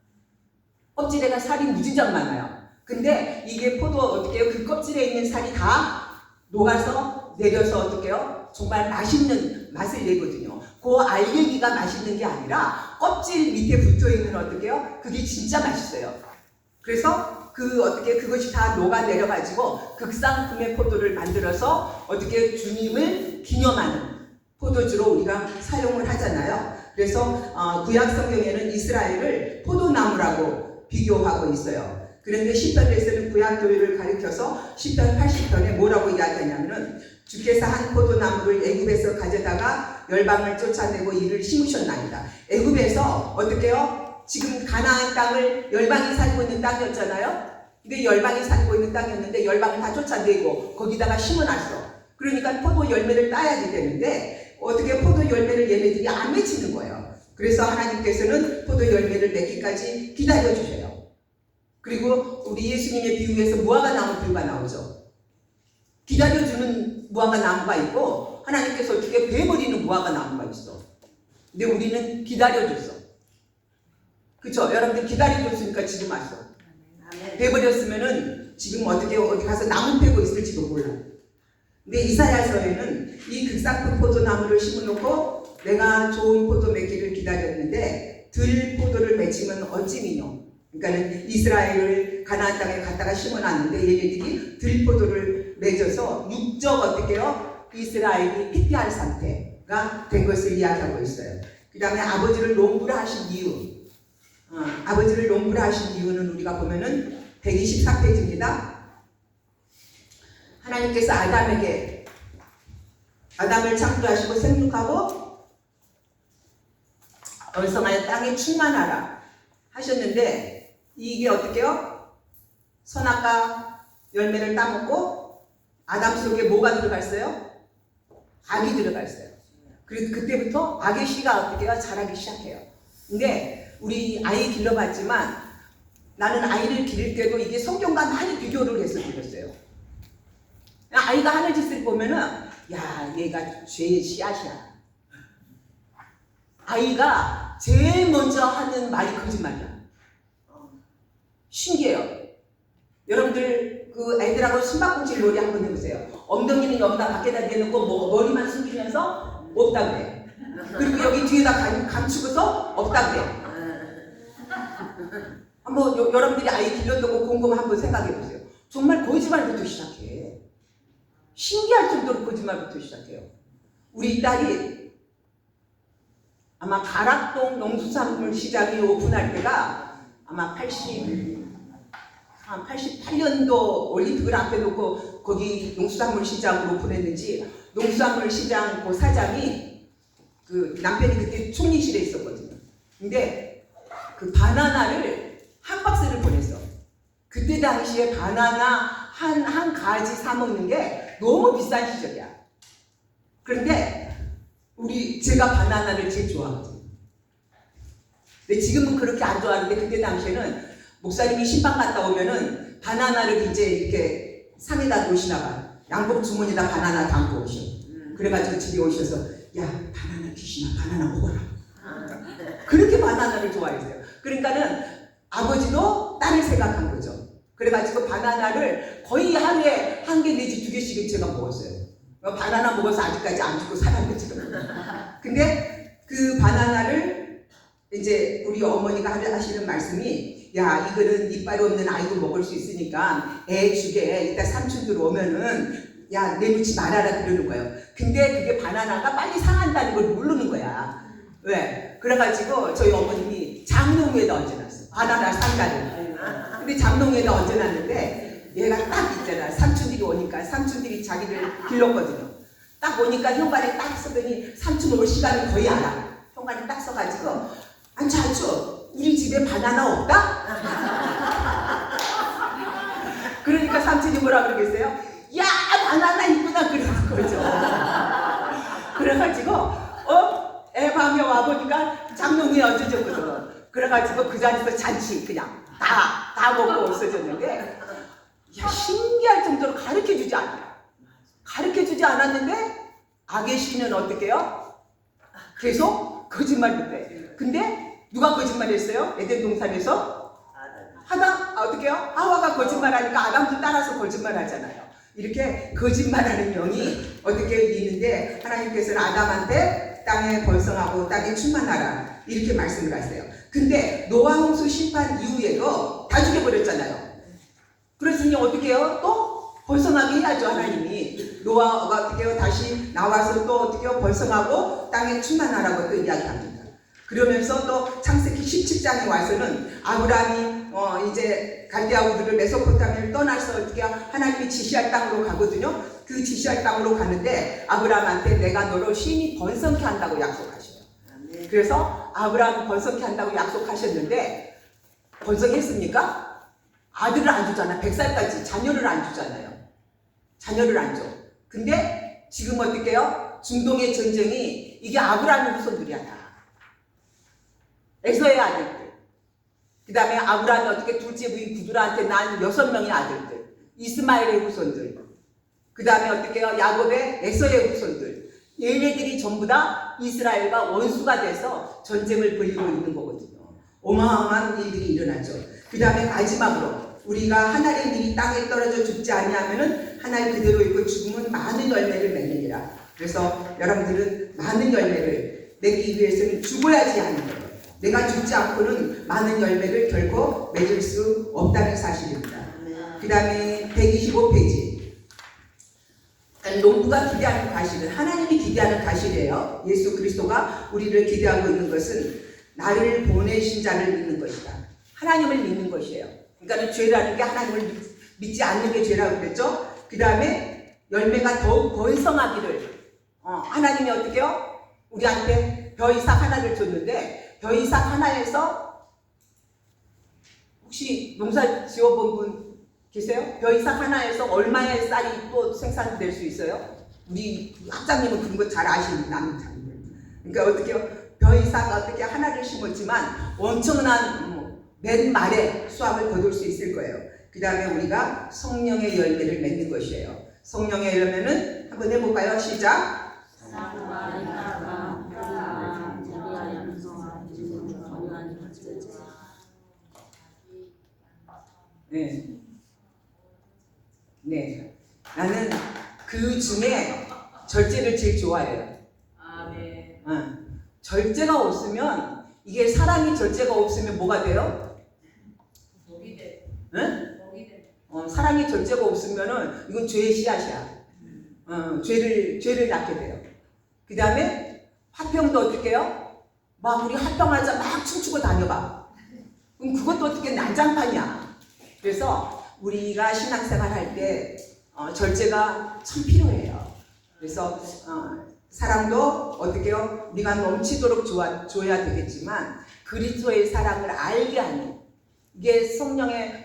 껍질에가 살이 무진장 많아요. 근데 이게 포도 어떻게 해요? 그 껍질에 있는 살이 다 녹아서 내려서 어떻게 해요? 정말 맛있는 맛을 내거든요. 그 알갱이가 맛있는 게 아니라 껍질 밑에 붙어 있는 어떻게 해요? 그게 진짜 맛있어요. 그래서 그것이 다 녹아 내려가지고 극상품의 포도를 만들어서 어떻게 주님을 기념하는 포도주로 우리가 사용을 하잖아요. 그래서 구약 성경에는 이스라엘을 포도나무라고 비교하고 있어요. 그런데 시편에서는 구약 교회를 가리켜서 시편 80편에 뭐라고 이야기하냐면은 주께서 한 포도나무를 애굽에서 가져다가 열방을 쫓아내고 이를 심으셨나이다. 애굽에서 어떻게요? 지금 가나안 땅을 열방이 살고 있는 땅이었잖아요. 근데 열방이 살고 있는 땅이었는데 열방을 다 쫓아내고 거기다가 심어놨어. 그러니까 포도 열매를 따야지 되는데 어떻게 포도 열매를 얘네들이 안 맺히는 거예요. 그래서 하나님께서는 포도 열매를 맺기까지 기다려 주셔요. 그리고 우리 예수님의 비유에서 무화과 나무 비유가 나오죠. 기다려주는 무화과 나무가 있고 하나님께서 어떻게 베버리는 무화과 나무가 있어. 근데 우리는 기다려줬어. 그쵸? 여러분들 기다려줬으니까 지금 왔어. 베버렸으면은 지금 어디 가서 나무 패고 있을지도 몰라. 근데 이사야서에는 이 극상품 포도나무를 심어놓고 내가 좋은 포도 맺기를 기다렸는데 들 포도를 맺히면 어찌미뇨. 그러니까는 이스라엘을 가나안 땅에 갖다가 심어놨는데 얘네들이 들 포도를 맺어서 육적 어떻게요? 이스라엘이 피폐할 상태가 된 것을 이야기하고 있어요. 그 다음에 아버지를 농부를 하신 이유. 아버지를 농부를 하신 이유는 우리가 보면은 124페이지입니다. 하나님께서 아담을 창조하시고 생육하고 얼성하여 땅에 충만하라 하셨는데 이게 어떻게요? 선악과 열매를 따먹고 아담 속에 뭐가 들어가 있어요? 악이 들어가 있어요. 그래서 그때부터 악의 씨가 어떻게요? 자라기 시작해요. 근데 우리 아이 길러봤지만 나는 아이를 기를 때도 이게 성경과 많이 비교를 해서 기렸어요. 아이가 하는 짓을 보면은 야 얘가 죄의 씨앗이야. 아이가 제일 먼저 하는 말이 거짓말이야. 신기해요. 여러분들 그 애들하고 숨바꼭질 놀이 한번 해보세요. 엉덩이는 여기다 밖에다 내놓고 머리만 숨기면서 없다 그래. 그리고 여기 뒤에다 감추고서 없다 그래. 한번 여러분들이 아이 길렀던 거 곰곰 한번 생각해보세요. 정말 거짓말부터 시작해. 신기할 정도로 거짓말부터 시작해요. 우리 딸이 아마 가락동 농수산물 시장이 오픈할 때가 아마 88년도 올림픽을 앞에 놓고 거기 농수산물 시장으로 오픈했는지 농수산물 시장 그 사장이 그 남편이 그때 총리실에 있었거든요. 근데 그 바나나를 한 박스를 보냈어. 그때 당시에 바나나 한 가지 사 먹는 게 너무 비싼 시절이야. 그런데 제가 바나나를 제일 좋아하거든요. 근데 지금은 그렇게 안 좋아하는데 그때 당시에는 목사님이 신방 갔다 오면은 바나나를 이제 이렇게 상에다 놓으시나 봐. 양복 주머니에다 바나나 담고 오셔. 그래가지고 집에 오셔서 야 바나나 귀신아 바나나 먹어라. 그렇게 바나나를 좋아했어요. 그러니까는 아버지도 딸을 생각한 거죠. 그래가지고 바나나를 거의 하루에 1개 내지 2개씩은 제가 먹었어요. 바나나 먹어서 아직까지 안 죽고 살았는데 지금. 근데 그 바나나를 이제 우리 어머니가 하시는 말씀이 야 이거는 이빨 없는 아이도 먹을 수 있으니까 애 주게 이따 삼촌들 오면은 야 내놓지 말아라 그러는 거예요. 근데 그게 바나나가 빨리 상한다는 걸 모르는 거야. 왜? 그래가지고 저희 어머님이 장롱 위에다 얹어놨어. 바나나 상자를. 근데 장롱 위에다 얹어놨는데 얘가 딱 있잖아. 삼촌들이 오니까 삼촌들이 자기를 길렀거든요. 딱 오니까 현관에 딱 서더니 삼촌 올 시간을 거의 알아. 현관에 딱 서가지고 안주 우리 집에 바나나 없다? 그러니까 삼촌이 뭐라 그러겠어요? 야 바나나 있구나 그러는 거죠. 그래가지고 애 밤에 와보니까 장롱이 얹어졌거든. 그래가지고 그 자리에서 잔치 그냥 다 먹고 없어졌는데 야 신기할 정도로 가르쳐주지 않아요. 가르쳐주지 않았는데 악의 신은 어떻게 해요? 계속 거짓말을 해. 근데 누가 거짓말했어요? 에덴 동산에서? 어떻게 해요? 하와가 거짓말하니까 아담도 따라서 거짓말하잖아요. 이렇게 거짓말하는 영이 어떻게 있는데 하나님께서는 아담한테 땅에 번성하고 땅에 충만하라 이렇게 말씀을 하세요. 근데 노아 홍수 심판 이후에도 다 죽여버렸잖아요. 그랬으니 어떻게 해요? 또 번성하게 해야죠. 하나님이 노아가 어떻게 해요? 다시 나와서 또 어떻게 해요? 번성하고 땅에 충만하라고 또 이야기합니다. 그러면서 또 창세기 17장에 와서는 아브라함이 이제 갈대아 우르를 메소포타미아를 떠나서 어떻게 하나님이 지시할 땅으로 가거든요. 그 지시할 땅으로 가는데 아브라함한테 내가 너로 심히 번성케 한다고 약속하셔요. 그래서 아브라함 번성케 한다고 약속하셨는데 번성했습니까? 아들을 안 주잖아. 100살까지 자녀를 안 주잖아요. 자녀를 안 줘. 근데 지금 어떻게 해요? 중동의 전쟁이 이게 아브라함의 후손들이야 다. 에서의 아들들. 그 다음에 아브라함이 어떻게 둘째 부인 구두라한테 낳은 6명의 아들들. 이스마엘의 후손들. 그 다음에 어떻게 해요? 야곱의 에서의 후손들. 얘네들이 전부 다 이스라엘과 원수가 돼서 전쟁을 벌이고 있는 거거든요. 어마어마한 일들이 일어나죠. 그 다음에 마지막으로 우리가 하나의 밀이 땅에 떨어져 죽지 아니하면은 하나의 그대로 있고 죽으면 많은 열매를 맺느니라. 그래서 여러분들은 많은 열매를 맺기 위해서는 죽어야지 하는 거예요. 내가 죽지 않고는 많은 열매를 결코 맺을 수 없다는 사실입니다. 그 다음에 125페이지. 농부가 기대하는 과실은 하나님이 기대하는 과실이에요. 예수 그리스도가 우리를 기대하고 있는 것은 나를 보내신 자를 믿는 것이다. 하나님을 믿는 것이에요. 그러니까 죄라는 게 하나님을 믿지 않는 게 죄라고 그랬죠. 그 다음에 열매가 더욱 번성하기를 하나님이 어떻게 해요? 우리한테 벼 이삭 하나를 줬는데 벼 이삭 하나에서 혹시 농사 지어본 분 계세요? 벼 이삭 하나에서 얼마의 쌀이 또 생산될 수 있어요? 우리 학장님은 그런 거 잘 아시는 남자분들. 그러니까 어떻게 해요? 벼 이삭 어떻게 하나를 심었지만 엄청난 맨 말에 수확을 거둘 수 있을 거예요. 그 다음에 우리가 성령의 열매를 맺는 것이에요. 성령의 열매는 한번 해볼까요? 시작. 네. 나는 그 중에 절제를 제일 좋아해요. 절제가 없으면 이게 사랑이 절제가 없으면 뭐가 돼요? 독이 돼. 응? 독이 돼. 사랑이 절제가 없으면은 이건 죄의 씨앗이야. 죄를 낳게 돼요. 그 다음에 화평도 어떻게 해요? 막 우리 화평하자 막 춤추고 다녀봐. 그럼 그것도 어떻게 난장판이야. 그래서 우리가 신앙생활 할 때 절제가 참 필요해요. 그래서 사랑도 어떻게 해요? 우리가 넘치도록 줘야 되겠지만 그리스도의 사랑을 알게 하는 이게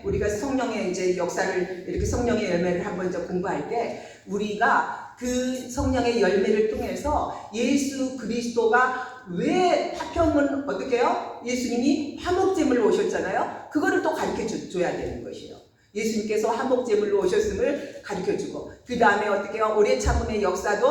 우리가 성령의 이제 역사를 이렇게 성령의 열매를 한번 이제 공부할 때 우리가 그 성령의 열매를 통해서 예수 그리스도가 왜 화평은 어떻게 해요? 예수님이 화목제물로 오셨잖아요. 그거를 또 가르쳐 줘야 되는 것이에요. 예수님께서 화목제물로 오셨음을 가르쳐주고 그 다음에 어떻게 해요? 오래 참음의 역사도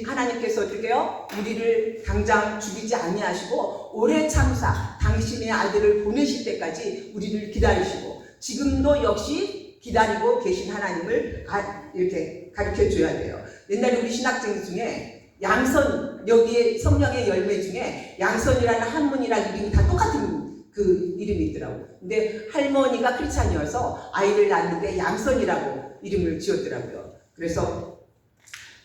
하나님께서 어떻게 해요? 우리를 당장 죽이지 아니하시고 오래 참사 당신의 아들을 보내실 때까지 우리를 기다리시고 지금도 역시 기다리고 계신 하나님을 이렇게 가르쳐줘야 돼요. 옛날에 우리 신학생 중에 양선 여기에 성령의 열매 중에 양선이라는 한문이라는 이름이 다 똑같은 그 이름이 있더라고요. 근데 할머니가 크리스찬이어서 아이를 낳는데 양선이라고 이름을 지었더라고요. 그래서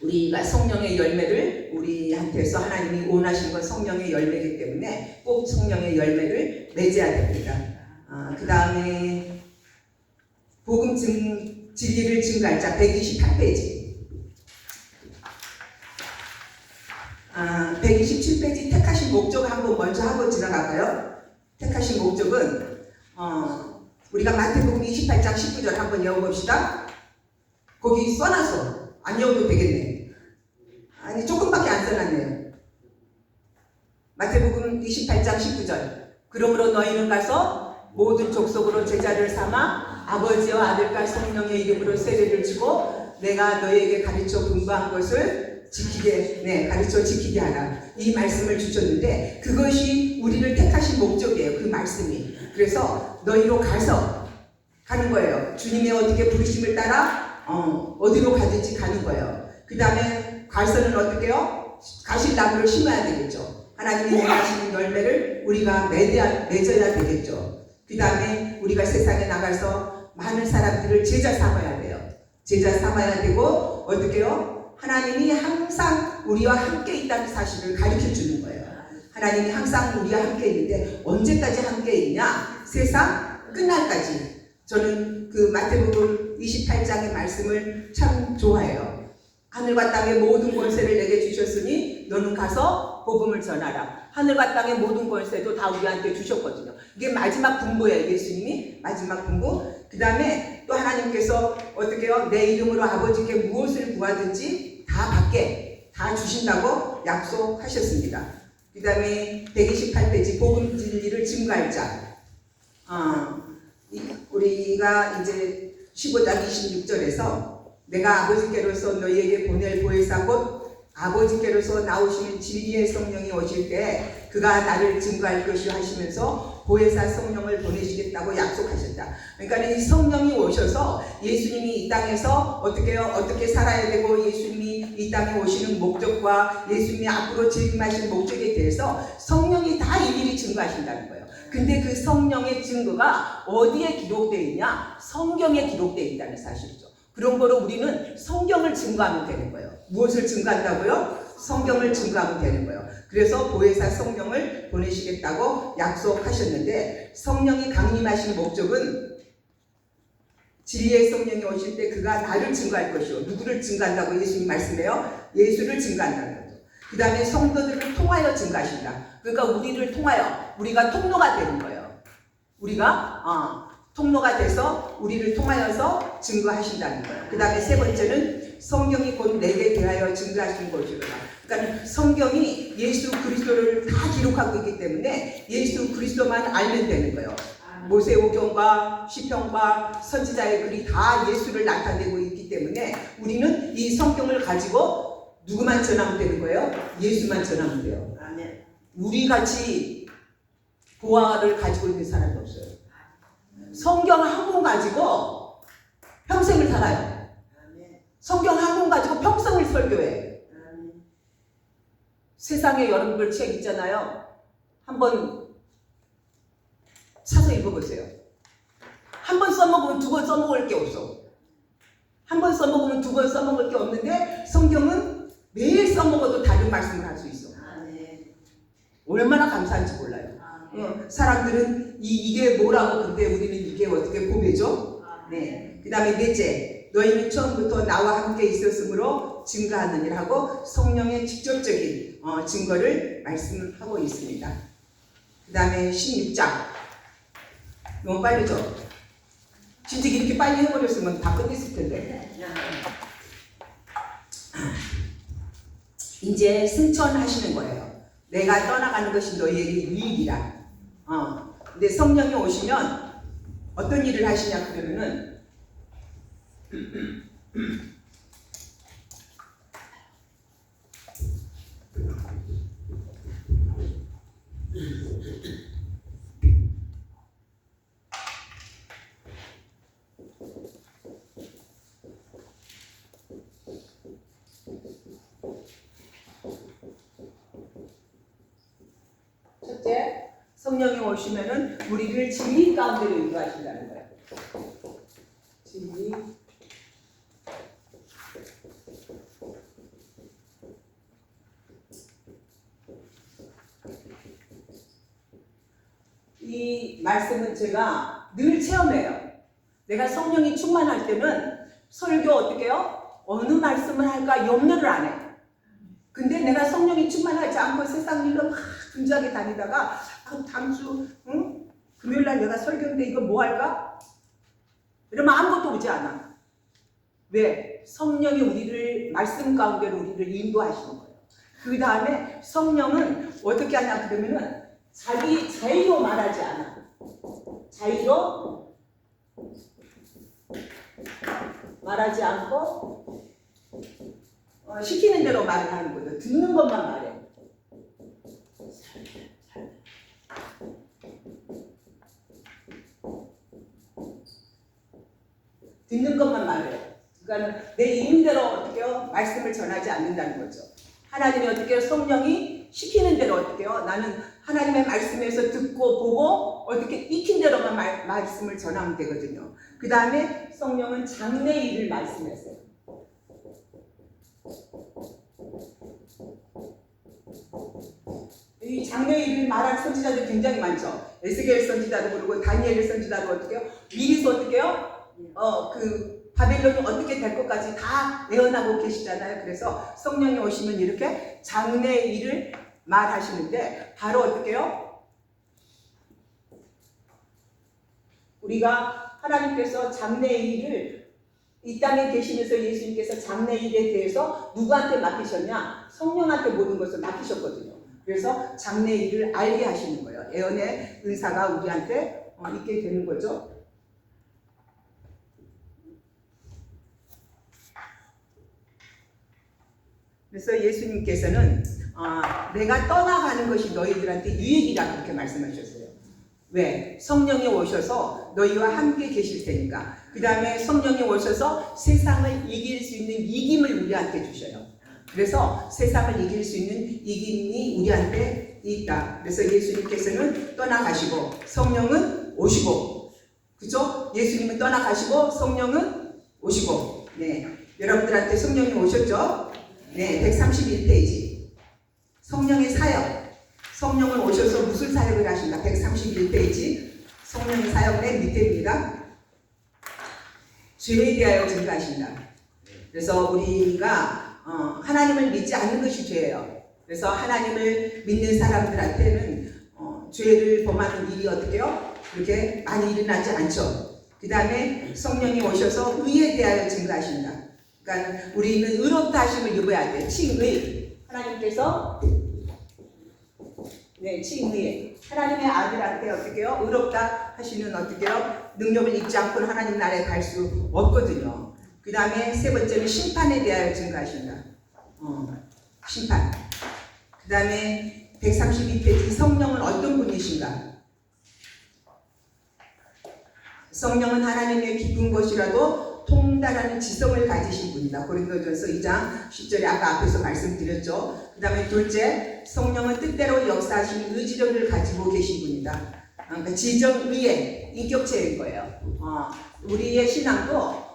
우리가 성령의 열매를 우리한테서 하나님이 원하시는 건 성령의 열매이기 때문에 꼭 성령의 열매를 맺어야 됩니다. 그 다음에 복음 진리를 증거할 자 128페이지. 127페이지 택하신 목적을 한번 먼저 하고 지나갈까요? 택하신 목적은 우리가 마태복음 28장 19절 한번 읽어봅시다. 거기 써놨어. 안 읽어도 되겠네. 아니 조금밖에 안 써놨네요. 마태복음 28장 19절. 그러므로 너희는 가서 모든 족속으로 제자를 삼아 아버지와 아들과 성령의 이름으로 세례를 주고 내가 너희에게 가르쳐 분부한 것을 가르쳐 지키게 하라. 이 말씀을 주셨는데 그것이 우리를 택하신 목적이에요. 그 말씀이. 그래서 너희로 가는 거예요. 주님의 어떻게 부르심을 따라 어디로 가든지 가는 거예요. 그 다음에 갈서는 어떻게 해요? 가실 나무를 심어야 되겠죠. 하나님이 원하시는 열매를 우리가 맺어야 되겠죠. 그 다음에 우리가 세상에 나가서 많은 사람들을 제자 삼아야 돼요. 제자 삼아야 되고 어떻게 해요? 하나님이 항상 우리와 함께 있다는 사실을 가르쳐 주는 거예요. 하나님이 항상 우리와 함께 있는데 언제까지 함께 있냐? 세상 끝날까지. 저는 그 마태복음 28장의 말씀을 참 좋아해요. 하늘과 땅의 모든 권세를 내게 주셨으니 너는 가서 복음을 전하라. 하늘과 땅의 모든 권세도 다 우리한테 주셨거든요. 이게 마지막 분부예요. 예수님이 마지막 분부. 그 다음에 또 하나님께서 어떻게 해요? 내 이름으로 아버지께 무엇을 구하든지 다 받게 다 주신다고 약속하셨습니다. 그 다음에 128페이지 복음 진리를 증거할 자. 우리가 이제 15장 26절에서 내가 아버지께로서 너희에게 보낼 보혜사 곧 아버지께로서 나오시는 진리의 성령이 오실 때 그가 나를 증거할 것이요 하시면서 보혜사 성령을 보내시겠다고 약속하셨다. 그러니까 이 성령이 오셔서 예수님이 이 땅에서 어떻게 살아야 되고 예수님이 이 땅에 오시는 목적과 예수님이 앞으로 재림하실 목적에 대해서 성령이 다 일일이 증거하신다는 거예요. 근데 그 성령의 증거가 어디에 기록되어 있냐? 성경에 기록되어 있다는 사실이죠. 그런 거로 우리는 성경을 증거하면 되는 거예요. 무엇을 증거한다고요? 성경을 증거하면 되는 거예요. 그래서 보혜사 성령을 보내시겠다고 약속하셨는데 성령이 강림하신 목적은 진리의 성령이 오실 때 그가 나를 증거할 것이요. 누구를 증거한다고 예수님 말씀해요? 예수를 증거한다는 거죠. 그 다음에 성도들을 통하여 증거하신다. 그러니까 우리를 통하여 우리가 통로가 되는 거예요. 우리가 통로가 돼서 우리를 통하여서 증거하신다는 거예요. 그 다음에 세 번째는 성경이 곧 내게 대하여 증거하신 것이로다. 그러니까 성경이 예수 그리스도를 다 기록하고 있기 때문에 예수 그리스도만 알면 되는 거예요. 모세오경과 시편과 선지자의 글이 다 예수를 나타내고 있기 때문에 우리는 이 성경을 가지고 누구만 전하면 되는 거예요? 예수만 전하면 돼요. 우리같이 보화를 가지고 있는 사람이 없어요. 성경 한 권 가지고 평생을 살아요. 성경 한 권 가지고 평생을 설교해. 세상에 여러분들 책 있잖아요. 한번 사서 읽어보세요. 한 번 써먹으면 두 번 써먹을 게 없어. 한 번 써먹으면 두 번 써먹을 게 없는데 성경은 매일 써먹어도 다른 말씀을 할 수 있어. 얼마나 감사한지 몰라요. 사람들은 이게 뭐라고 근데 우리는 이게 어떻게 보배죠? 네. 그 다음에 넷째, 너희는 처음부터 나와 함께 있었으므로 증거하느니라 하고 성령의 직접적인 증거를 말씀하고 있습니다. 그 다음에 16장. 너무 빨리죠? 진짜 이렇게 빨리 해버렸으면 다 끝냈을 텐데. 이제 승천하시는 거예요. 내가 떠나가는 것이 너희에게 유익이라. 근데 성령이 오시면 어떤 일을 하시냐 그러면은 첫째, 성령이 오시면은 우리를 진리 가운데로 인도하신다는 거예요. 진리. 이 말씀은 제가 늘 체험해요. 내가 성령이 충만할 때는 설교 어떻게 해요? 어느 말씀을 할까 염려를 안 해. 근데 내가 성령이 충만하지 않고 세상 일로 막 분주하게 다니다가 다음 주 금요일 날 내가 설교인데 이거 뭐 할까? 이러면 아무것도 오지 않아. 왜? 성령이 우리를 말씀 가운데로 우리를 인도하시는 거예요. 그 다음에 성령은 어떻게 하냐 그러면은 자기 자의로 말하지 않아. 자의로 말하지 않고 시키는 대로 말을 하는 거죠. 듣는 것만 말해. 듣는 것만 말해요. 그러니까 내 임대로 어떻게 해요? 말씀을 전하지 않는다는 거죠. 하나님이 어떻게 해요? 성령이 시키는 대로 어떻게 해요? 나는 하나님의 말씀에서 듣고 보고 어떻게 익힌 대로만 말씀을 전하면 되거든요. 그 다음에 성령은 장래 일을 말씀했어요. 이 장래 일을 말할 선지자들 굉장히 많죠. 에스겔 선지자도 그러고 다니엘 선지자도 어떻게 해요? 미리서 어떻게 해요? 그 바벨론이 어떻게 될 것까지 다 예언하고 계시잖아요. 그래서 성령이 오시면 이렇게 장래 일을 말하시는데 바로 어떻게 해요? 우리가 하나님께서 장래 일을 이 땅에 계시면서 예수님께서 장래 일에 대해서 누구한테 맡기셨냐? 성령한테 모든 것을 맡기셨거든요. 그래서 장래 일을 알게 하시는 거예요. 예언의 은사가 우리한테 있게 되는 거죠. 그래서 예수님께서는 내가 떠나가는 것이 너희들한테 유익이라 그렇게 말씀하셨어요. 왜? 성령이 오셔서 너희와 함께 계실 테니까. 그 다음에 성령이 오셔서 세상을 이길 수 있는 이김을 우리한테 주셔요. 그래서 세상을 이길 수 있는 이김이 우리한테 있다. 그래서 예수님께서는 떠나가시고 성령은 오시고, 그죠? 예수님은 떠나가시고 성령은 오시고. 네, 여러분들한테 성령이 오셨죠? 네, 131페이지. 성령의 사역. 성령은 오셔서 무슨 사역을 하신다? 131페이지. 성령의 사역 맨 밑에입니다. 죄에 대하여 증거하신다. 그래서 우리가 하나님을 믿지 않는 것이 죄예요. 그래서 하나님을 믿는 사람들한테는 죄를 범하는 일이 어떻게요? 그렇게 많이 일어나지 않죠. 그 다음에 성령이 오셔서 의에 대하여 증거하신다. 그러니까 우리는 의롭다 하심을 입어야 돼. 칭의. 하나님께서 칭의. 하나님의 아들한테 어떻게 해요? 의롭다 하시는 어떻게 해요? 능력을 입지 않고는 하나님 나라에 갈 수 없거든요. 그 다음에 세 번째는 심판에 대하여 증거하신다. 심판. 그 다음에 132페이지 성령은 어떤 분이신가? 성령은 하나님의 기쁜 것이라도 통달하는 지성을 가지신 분이다. 고린도전서 2장 10절에 아까 앞에서 말씀드렸죠. 그 다음에 둘째, 성령은 뜻대로 역사하시는 의지력을 가지고 계신 분이다. 그러니까 지정의의 인격체인 거예요. 우리의 신앙도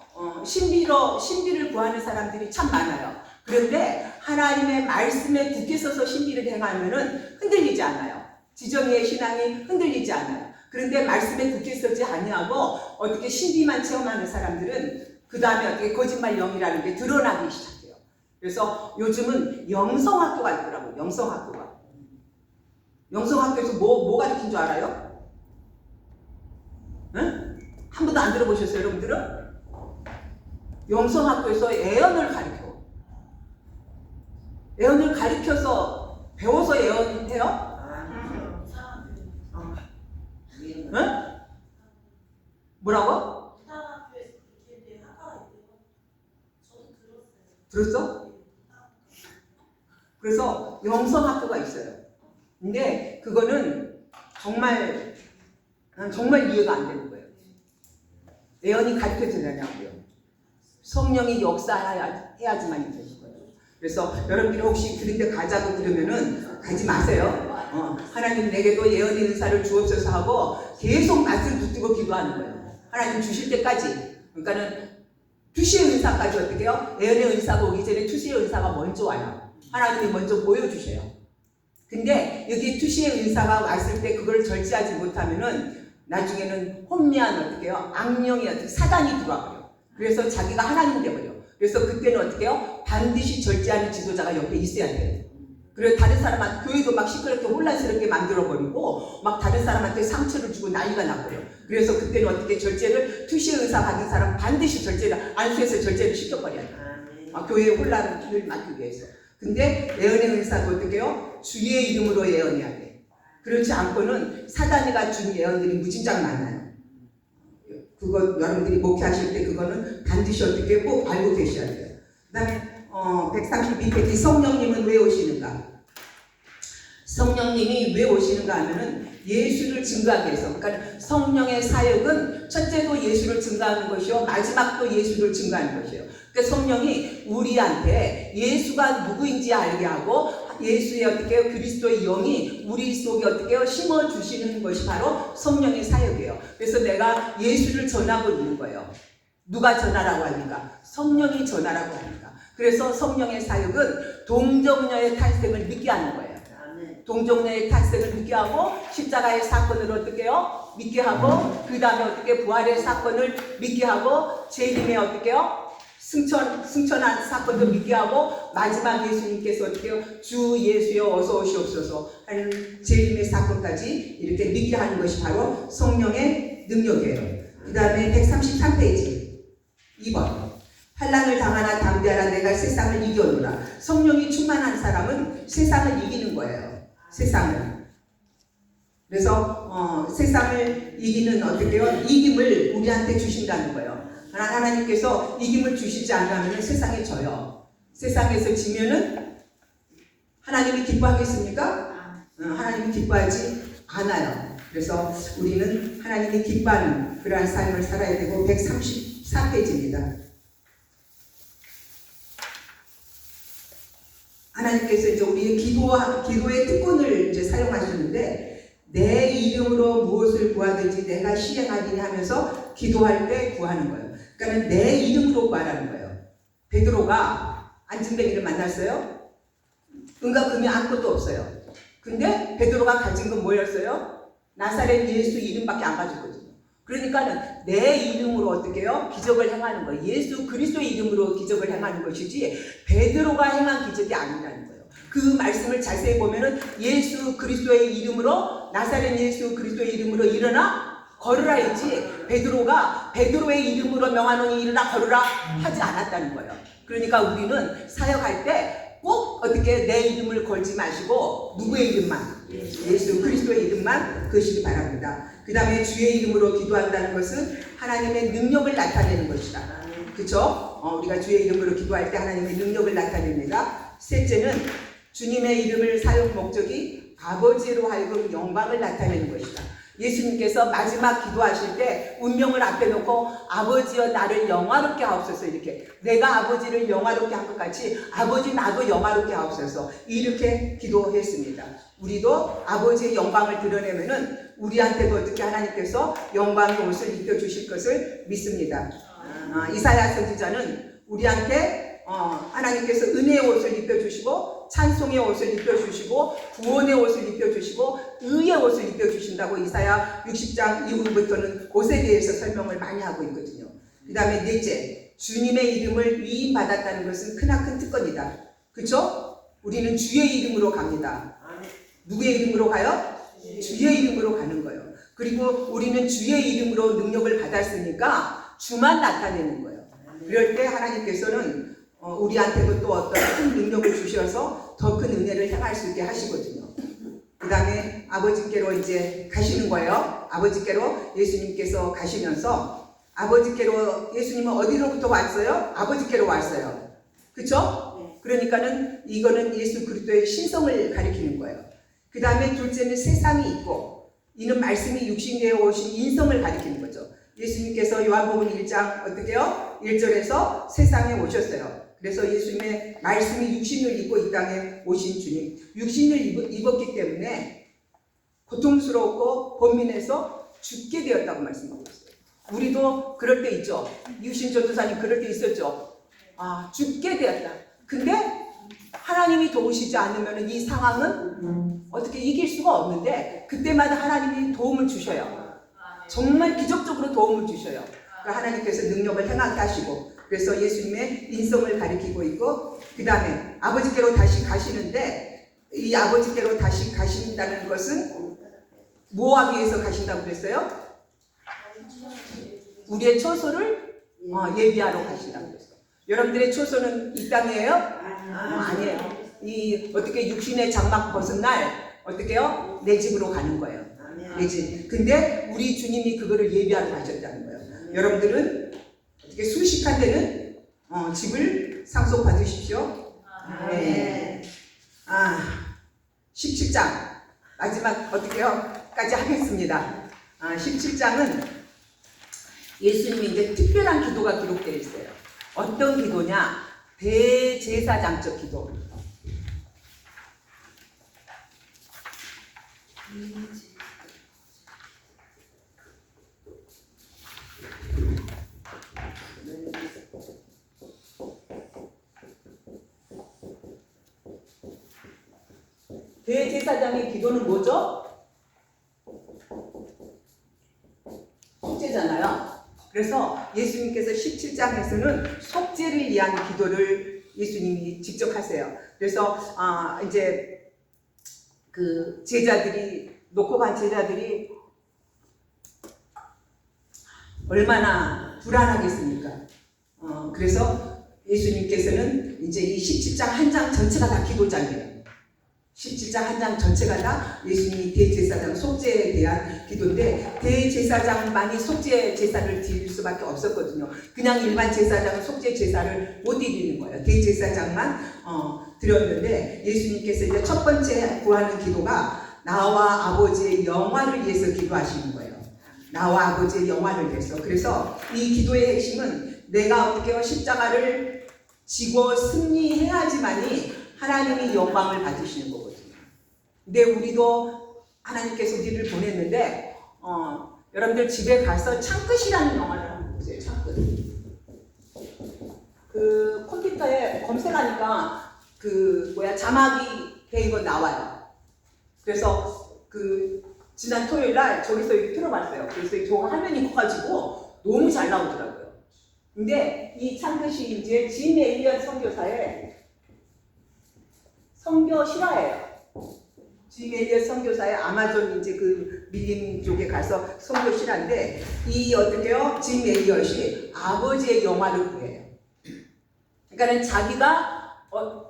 신비를 구하는 사람들이 참 많아요. 그런데 하나님의 말씀에 굳게 서서 신비를 행하면은 흔들리지 않아요. 지정의의 신앙이 흔들리지 않아요. 그런데 말씀에 굳게 서지 아니하고 어떻게 신비만 체험하는 사람들은 그 다음에 어떻게 거짓말 영이라는 게 드러나기 시작해요. 그래서 요즘은 영성학교가 있더라고요. 영성학교가. 영성학교에서 뭐 가르친 줄 알아요? 응? 한 번도 안 들어보셨어요, 여러분들은? 영성학교에서 애언을 가르쳐. 애언을 가르쳐서 배워서 애언해요? 응? 뭐라고? 들었어? 그래서 영성학교가 있어요. 근데 그거는 난 정말 이해가 안 되는 거예요. 애언이 가르쳐 주냐고요. 성령이 역사해야지만 되는 거예요. 그래서 여러분들이 혹시 그런 데 가자고 그러면은 가지 마세요. 하나님 내게도 예언의 은사를 주옵소서 하고 계속 낯을 붙들고 기도하는 거예요. 하나님 주실 때까지. 그러니까는 투시의 은사까지 어떻게 해요? 예언의 은사가 오기 전에 투시의 은사가 먼저 와요. 하나님이 먼저 보여주셔요. 근데 여기 투시의 은사가 왔을 때 그걸 절제하지 못하면은 나중에는 혼미한 어떻게 해요? 악령이 어떻게 사단이 들어와요. 그래서 자기가 하나님 되버려. 그래서 그때는 어떻게 해요? 반드시 절제하는 지도자가 옆에 있어야 돼요. 그래서 다른 사람한테 교회도 막 시끄럽게 혼란스럽게 만들어버리고 막 다른 사람한테 상처를 주고 난리가 나버려요. 그래서 그때는 어떻게 절제를 투시 의사 받은 사람 반드시 절제를 안수해서 절제를 시켜버려야 돼요. 교회의 혼란을 막기 위해서. 근데 예언의 은사도 어떻게 해요? 주의 이름으로 예언해야 돼. 그렇지 않고는 사단이가 준 예언들이 무진장 많아요. 그거 여러분들이 목회하실 때 그거는 반드시 어떻게 꼭 알고 계셔야 돼요. 그 다음에 132페이지 성령님은 왜 오시는가? 성령님이 왜 오시는가 하면은 예수를 증거하기 위해서. 그러니까 성령의 사역은 첫째도 예수를 증거하는 것이요 마지막도 예수를 증거하는 것이에요. 그러니까 성령이 우리한테 예수가 누구인지 알게 하고 예수의 어떻게 그리스도의 영이 우리 속에 어떻게 심어주시는 것이 바로 성령의 사역이에요. 그래서 내가 예수를 전하고 있는 거예요. 누가 전하라고 하니까? 성령이 전하라고 하니까. 그래서 성령의 사역은 동정녀의 탄생을 믿게 하는 거예요. 동정녀의 탄생을 믿게 하고 십자가의 사건을 어떻게 해요? 믿게 하고 그 다음에 어떻게 부활의 사건을 믿게 하고 재림의 어떻게 해요? 승천한 사건도 믿게 하고 마지막 예수님께서 어떻게 해요? 주 예수여 어서 오시옵소서 하는 재림의 사건까지 이렇게 믿게 하는 것이 바로 성령의 능력이에요. 그 다음에 133페이지 2번 환난을 당하나 담대하라 내가 세상을 이겨노라. 성령이 충만한 사람은 세상을 이기는 거예요. 세상을. 그래서 세상을 이기는 어떻게 해요? 이김을 우리한테 주신다는 거예요. 하나님께서 이김을 주시지 않으면 세상에 져요. 세상에서 지면은 하나님이 기뻐하겠습니까? 하나님이 기뻐하지 않아요. 그래서 우리는 하나님이 기뻐하는 그러한 삶을 살아야 되고 134페이지입니다. 하나님께서 이제 우리의 기도의 특권을 이제 사용하시는데 내 이름으로 무엇을 구하든지 내가 시행하리니 하면서 기도할 때 구하는 거예요. 그러니까 내 이름으로 구하라는 거예요. 베드로가 안진뱅이를 만났어요. 은과 금이 아무것도 없어요. 근데 베드로가 가진 건 뭐였어요? 나사렛 예수 이름밖에 안 가졌거든요. 그러니까는 내 이름으로 어떻게 해요? 기적을 행하는 거예요. 예수 그리스도의 이름으로 기적을 행하는 것이지 베드로가 행한 기적이 아니라는 거예요. 그 말씀을 자세히 보면은 예수 그리스도의 이름으로 나사렛 예수 그리스도의 이름으로 일어나 걸으라 했지 베드로가 베드로의 이름으로 명하노니 일어나 걸으라 하지 않았다는 거예요. 그러니까 우리는 사역할 때 꼭 어떻게 내 이름을 걸지 마시고 누구의 이름만 예수 그리스도의 이름만 거시기 바랍니다. 그 다음에 주의 이름으로 기도한다는 것은 하나님의 능력을 나타내는 것이다. 그렇죠? 우리가 주의 이름으로 기도할 때 하나님의 능력을 나타냅니다. 셋째는 주님의 이름을 사용 목적이 아버지로 하여금 영광을 나타내는 것이다. 예수님께서 마지막 기도하실 때 운명을 앞에 놓고 아버지여 나를 영화롭게 하옵소서 이렇게 내가 아버지를 영화롭게 한 것 같이 아버지 나도 영화롭게 하옵소서 이렇게 기도했습니다. 우리도 아버지의 영광을 드러내면은 우리한테도 어떻게 하나님께서 영광의 옷을 입혀주실 것을 믿습니다. 이사야 선지자는 우리한테 하나님께서 은혜의 옷을 입혀주시고 찬송의 옷을 입혀주시고 구원의 옷을 입혀주시고 의의 옷을 입혀주신다고 이사야 60장 이후부터는 옷에 대해서 설명을 많이 하고 있거든요. 그 다음에 넷째, 주님의 이름을 위임받았다는 것은 크나큰 특권이다. 그렇죠? 우리는 주의 이름으로 갑니다. 누구의 이름으로 가요? 주의 이름으로 가는 거예요. 그리고 우리는 주의 이름으로 능력을 받았으니까 주만 나타내는 거예요. 그럴 때 하나님께서는 우리한테도 또 어떤 큰 능력을 주셔서 더 큰 은혜를 행할 수 있게 하시거든요. 그 다음에 아버지께로 이제 가시는 거예요. 아버지께로 예수님께서 가시면서 아버지께로 예수님은 어디로부터 왔어요? 아버지께로 왔어요. 그쵸? 그러니까는 이거는 예수 그리스도의 신성을 가리키는 거예요. 그 다음에 둘째는 세상이 있고 이는 말씀이 육신되어 오신 인성을 가리키는 거죠. 예수님께서 요한복음 1장 어떻게 해요? 1절에서 세상에 오셨어요. 그래서 예수님의 말씀이 육신을 입고 이 땅에 오신 주님. 육신을 입었기 때문에 고통스럽고 번민해서 죽게 되었다고 말씀하고 있어요. 우리도 그럴 때 있죠. 이우신 전도사님 그럴 때 있었죠. 죽게 되었다. 근데 하나님이 도우시지 않으면 이 상황은 어떻게 이길 수가 없는데 그때마다 하나님이 도움을 주셔요. 정말 기적적으로 도움을 주셔요. 하나님께서 능력을 행하게 하시고 그래서 예수님의 인성을 가리키고 있고 그 다음에 아버지께로 다시 가시는데 이 아버지께로 다시 가신다는 것은 뭐 하기 위해서 가신다고 그랬어요? 우리의 처소를 예비하러 가신다고 그랬어요. 여러분들의 처소는 이 땅이에요? 아니에요. 이 어떻게 육신의 장막 벗은 날 어떻게요? 내 집으로 가는 거예요. 내 집. 근데 우리 주님이 그거를 예비하러 가셨다는 거예요. 여러분들은 어떻게 수식한 데는 집을 상속받으십시오. 네. 17장 마지막 어떻게요? 까지 하겠습니다. 17장은 예수님이 이제 특별한 기도가 기록되어 있어요. 어떤 기도냐? 대제사장적 기도. 대제사장의 기도는 뭐죠? 속죄잖아요. 그래서 예수님께서 17장에서는 속죄를 위한 기도를 예수님이 직접 하세요. 그래서 이제 그 제자들이 놓고 간 제자들이 얼마나 불안하겠습니까? 그래서 예수님께서는 이제 이 17장 한 장 전체가 다 기도장이에요. 17장 한 장 전체가 다 예수님이 대제사장 속죄에 대한 기도인데 대제사장만이 속죄 제사를 드릴 수밖에 없었거든요. 그냥 일반 제사장은 속죄 제사를 못 드리는 거예요. 대제사장만 드렸는데 예수님께서 이제 첫 번째 구하는 기도가 나와 아버지의 영화를 위해서 기도하시는 거예요. 나와 아버지의 영화를 위해서. 그래서 이 기도의 핵심은 내가 어떻게 십자가를 지고 승리해야지만이 하나님이 영광을 받으시는 거거든요. 근데 우리도 하나님께서 우리를 보냈는데 여러분들 집에 가서 창끝이라는 영화를 한번 보세요. 창끝. 그 컴퓨터에 검색하니까 자막이 된 거 나와요. 그래서 지난 토요일 날 저기서 이렇게 틀어봤어요. 그래서 저 화면이 커가지고 너무 잘 나오더라고요. 근데 이 창끝이 이제 짐 엘리엇 선교사의 선교 실화예요. 짐 엘리엇 선교사의 아마존 이제 그 밀림 쪽에 가서 선교 실화인데 이 어떻게요? 짐 엘리엇이 아버지의 영화를 구해요. 그러니까는 자기가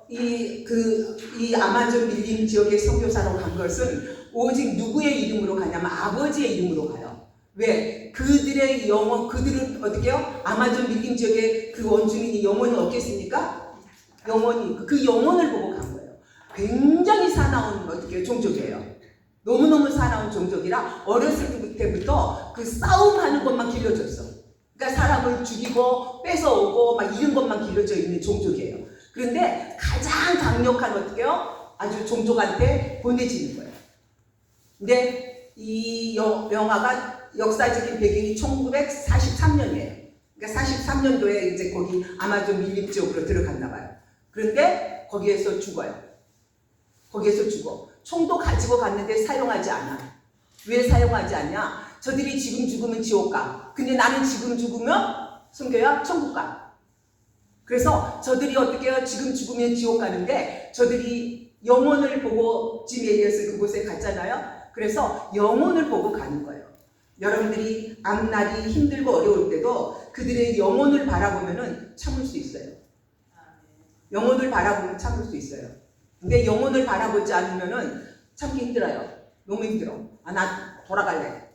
이 아마존 밀림 지역의 선교사로 간 것은 오직 누구의 이름으로 가냐면 아버지의 이름으로 가요. 왜? 그들의 영혼, 그들은 어떻게요? 아마존 밀림 지역의 그 원주민이 영혼이 없겠습니까? 영혼이 그 영혼을 보고 간 거예요. 굉장히 사나운 종족이에요. 너무너무 사나운 종족이라 어렸을 때부터 그 싸움하는 것만 길러졌어. 그러니까 사람을 죽이고 뺏어오고 막 이런 것만 길러져 있는 종족이에요. 그런데 가장 강력한 아주 종족한테 보내지는 거예요. 근데 이 영화가 역사적인 배경이 1943년이에요. 그러니까 43년도에 이제 거기 아마존 밀림 지역으로 들어갔나 봐요. 그런데 거기에서 죽어요. 거기에서 죽어. 총도 가지고 갔는데 사용하지 않아. 왜 사용하지 않냐? 저들이 지금 죽으면 지옥 가. 근데 나는 지금 죽으면 성교야 천국 가. 그래서 저들이 어떻게 해요? 지금 죽으면 지옥 가는데 저들이 영혼을 보고 짐 엘리엇을 그곳에 갔잖아요. 그래서 영혼을 보고 가는 거예요. 여러분들이 앞날이 힘들고 어려울 때도 그들의 영혼을 바라보면은 참을 수 있어요. 영혼을 바라보면 참을 수 있어요. 근데 영혼을 바라보지 않으면은 참기 힘들어요. 너무 힘들어. 나 돌아갈래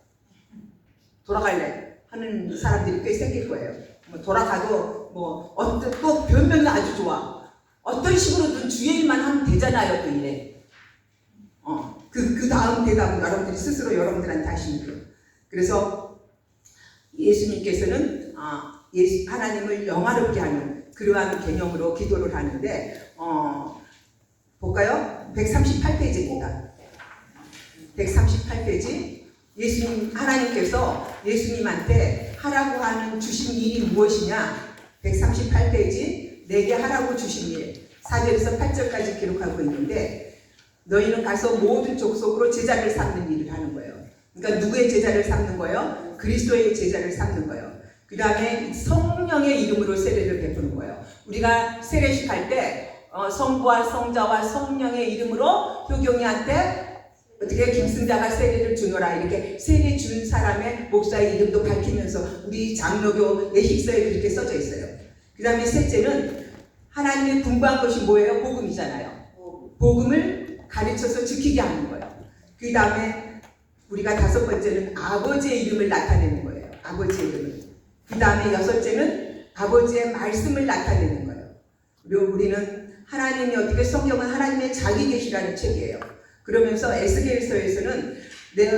하는 사람들이 꽤 생길 거예요. 돌아가도 또 변명이 아주 좋아. 어떤 식으로든 주의 일만 하면 되잖아요. 그 일에. 그 다음 대답은 여러분들이 스스로 여러분들한테 하시면 돼요. 그래서 예수님께서는 하나님을 영화롭게 하는 그러한 개념으로 기도를 하는데 볼까요? 138페이지입니다. 138페이지. 하나님께서 예수님한테 하라고 하는 주신 일이 무엇이냐? 138페이지. 내게 하라고 주신 일. 4절에서 8절까지 기록하고 있는데 너희는 가서 모든 족속으로 제자를 삼는 일을 하는 거예요. 그러니까 누구의 제자를 삼는 거예요? 그리스도의 제자를 삼는 거예요. 그 다음에 성령의 이름으로 세례를 베푸는 거예요. 우리가 세례식 할 때 성부와 성자와 성령의 이름으로 효경이한테 어떻게 김승자가 세례를 주노라 이렇게 세례 준 사람의 목사의 이름도 밝히면서 우리 장로교 예식서에 그렇게 써져 있어요. 그 다음에 셋째는 하나님의 분부한 것이 뭐예요? 복음이잖아요. 복음을 가르쳐서 지키게 하는 거예요. 그 다음에 우리가 다섯 번째는 아버지의 이름을 나타내는 거예요. 아버지의 이름을. 그 다음에 여섯째는 아버지의 말씀을 나타내는 거예요. 그리고 우리는 하나님이 어떻게 성경은 하나님의 자기 계시라는 책이에요. 그러면서 에스겔서에서는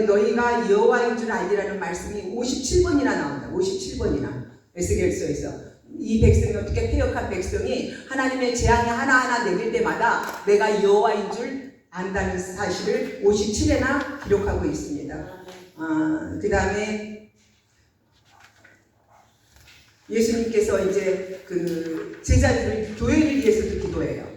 너희가 여호와인 줄 알리라는 말씀이 57번이나 나옵니다. 57번이나 에스겔서에서. 이 백성이 어떻게 패역한 백성이 하나님의 재앙이 하나하나 내릴 때마다 내가 여호와인 줄 안다는 사실을 57회나 기록하고 있습니다. 그 다음에 예수님께서 이제 그 제자들을 교회를 위해서도 기도해요.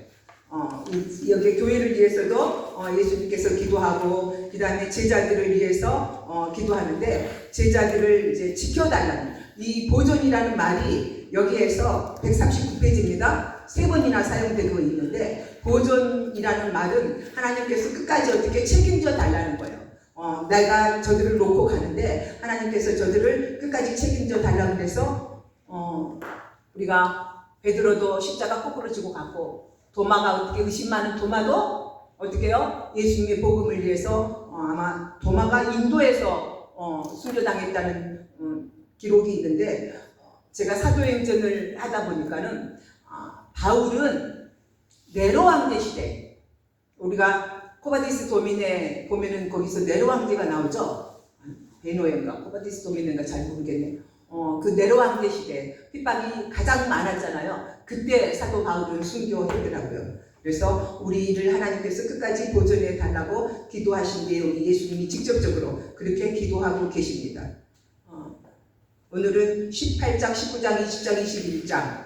여기 교회를 위해서도 예수님께서 기도하고 그 다음에 제자들을 위해서 기도하는데 제자들을 이제 지켜달라는 이 보존이라는 말이 여기에서 139페이지입니다. 3번이나 사용되고 있는데 보존이라는 말은 하나님께서 끝까지 어떻게 책임져 달라는 거예요. 내가 저들을 놓고 가는데 하나님께서 저들을 끝까지 책임져 달라고 해서 우리가 베드로도 십자가 거꾸로 지고 갔고 도마가 어떻게 의심 많은 도마도 어떻게 해요? 예수님의 복음을 위해서 아마 도마가 인도에서 순교당했다는 기록이 있는데 제가 사도행전을 하다 보니까는 바울은 네로 황제 시대 우리가 코바디스 도미네 보면은 거기서 네로 황제가 나오죠. 베노인가 코바디스 도미네인가 잘 모르겠네. 그 네로 황제 시대 핍박이 가장 많았잖아요. 그때 사도 바울은 순교했더라고요. 그래서 우리를 하나님께서 끝까지 보존해 달라고 기도하신 뒤에 우리 예수님이 직접적으로 그렇게 기도하고 계십니다. 오늘은 18장, 19장, 20장, 21장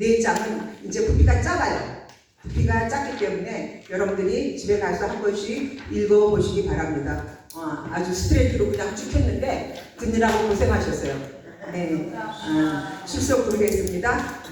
4장은 이제 부피가 작아요. 부피가 작기 때문에 여러분들이 집에 가서 한 번씩 읽어보시기 바랍니다. 아주 스트레이트로 그냥 쭉 했는데 듣느라고 고생하셨어요. 네, 출석 부르겠습니다.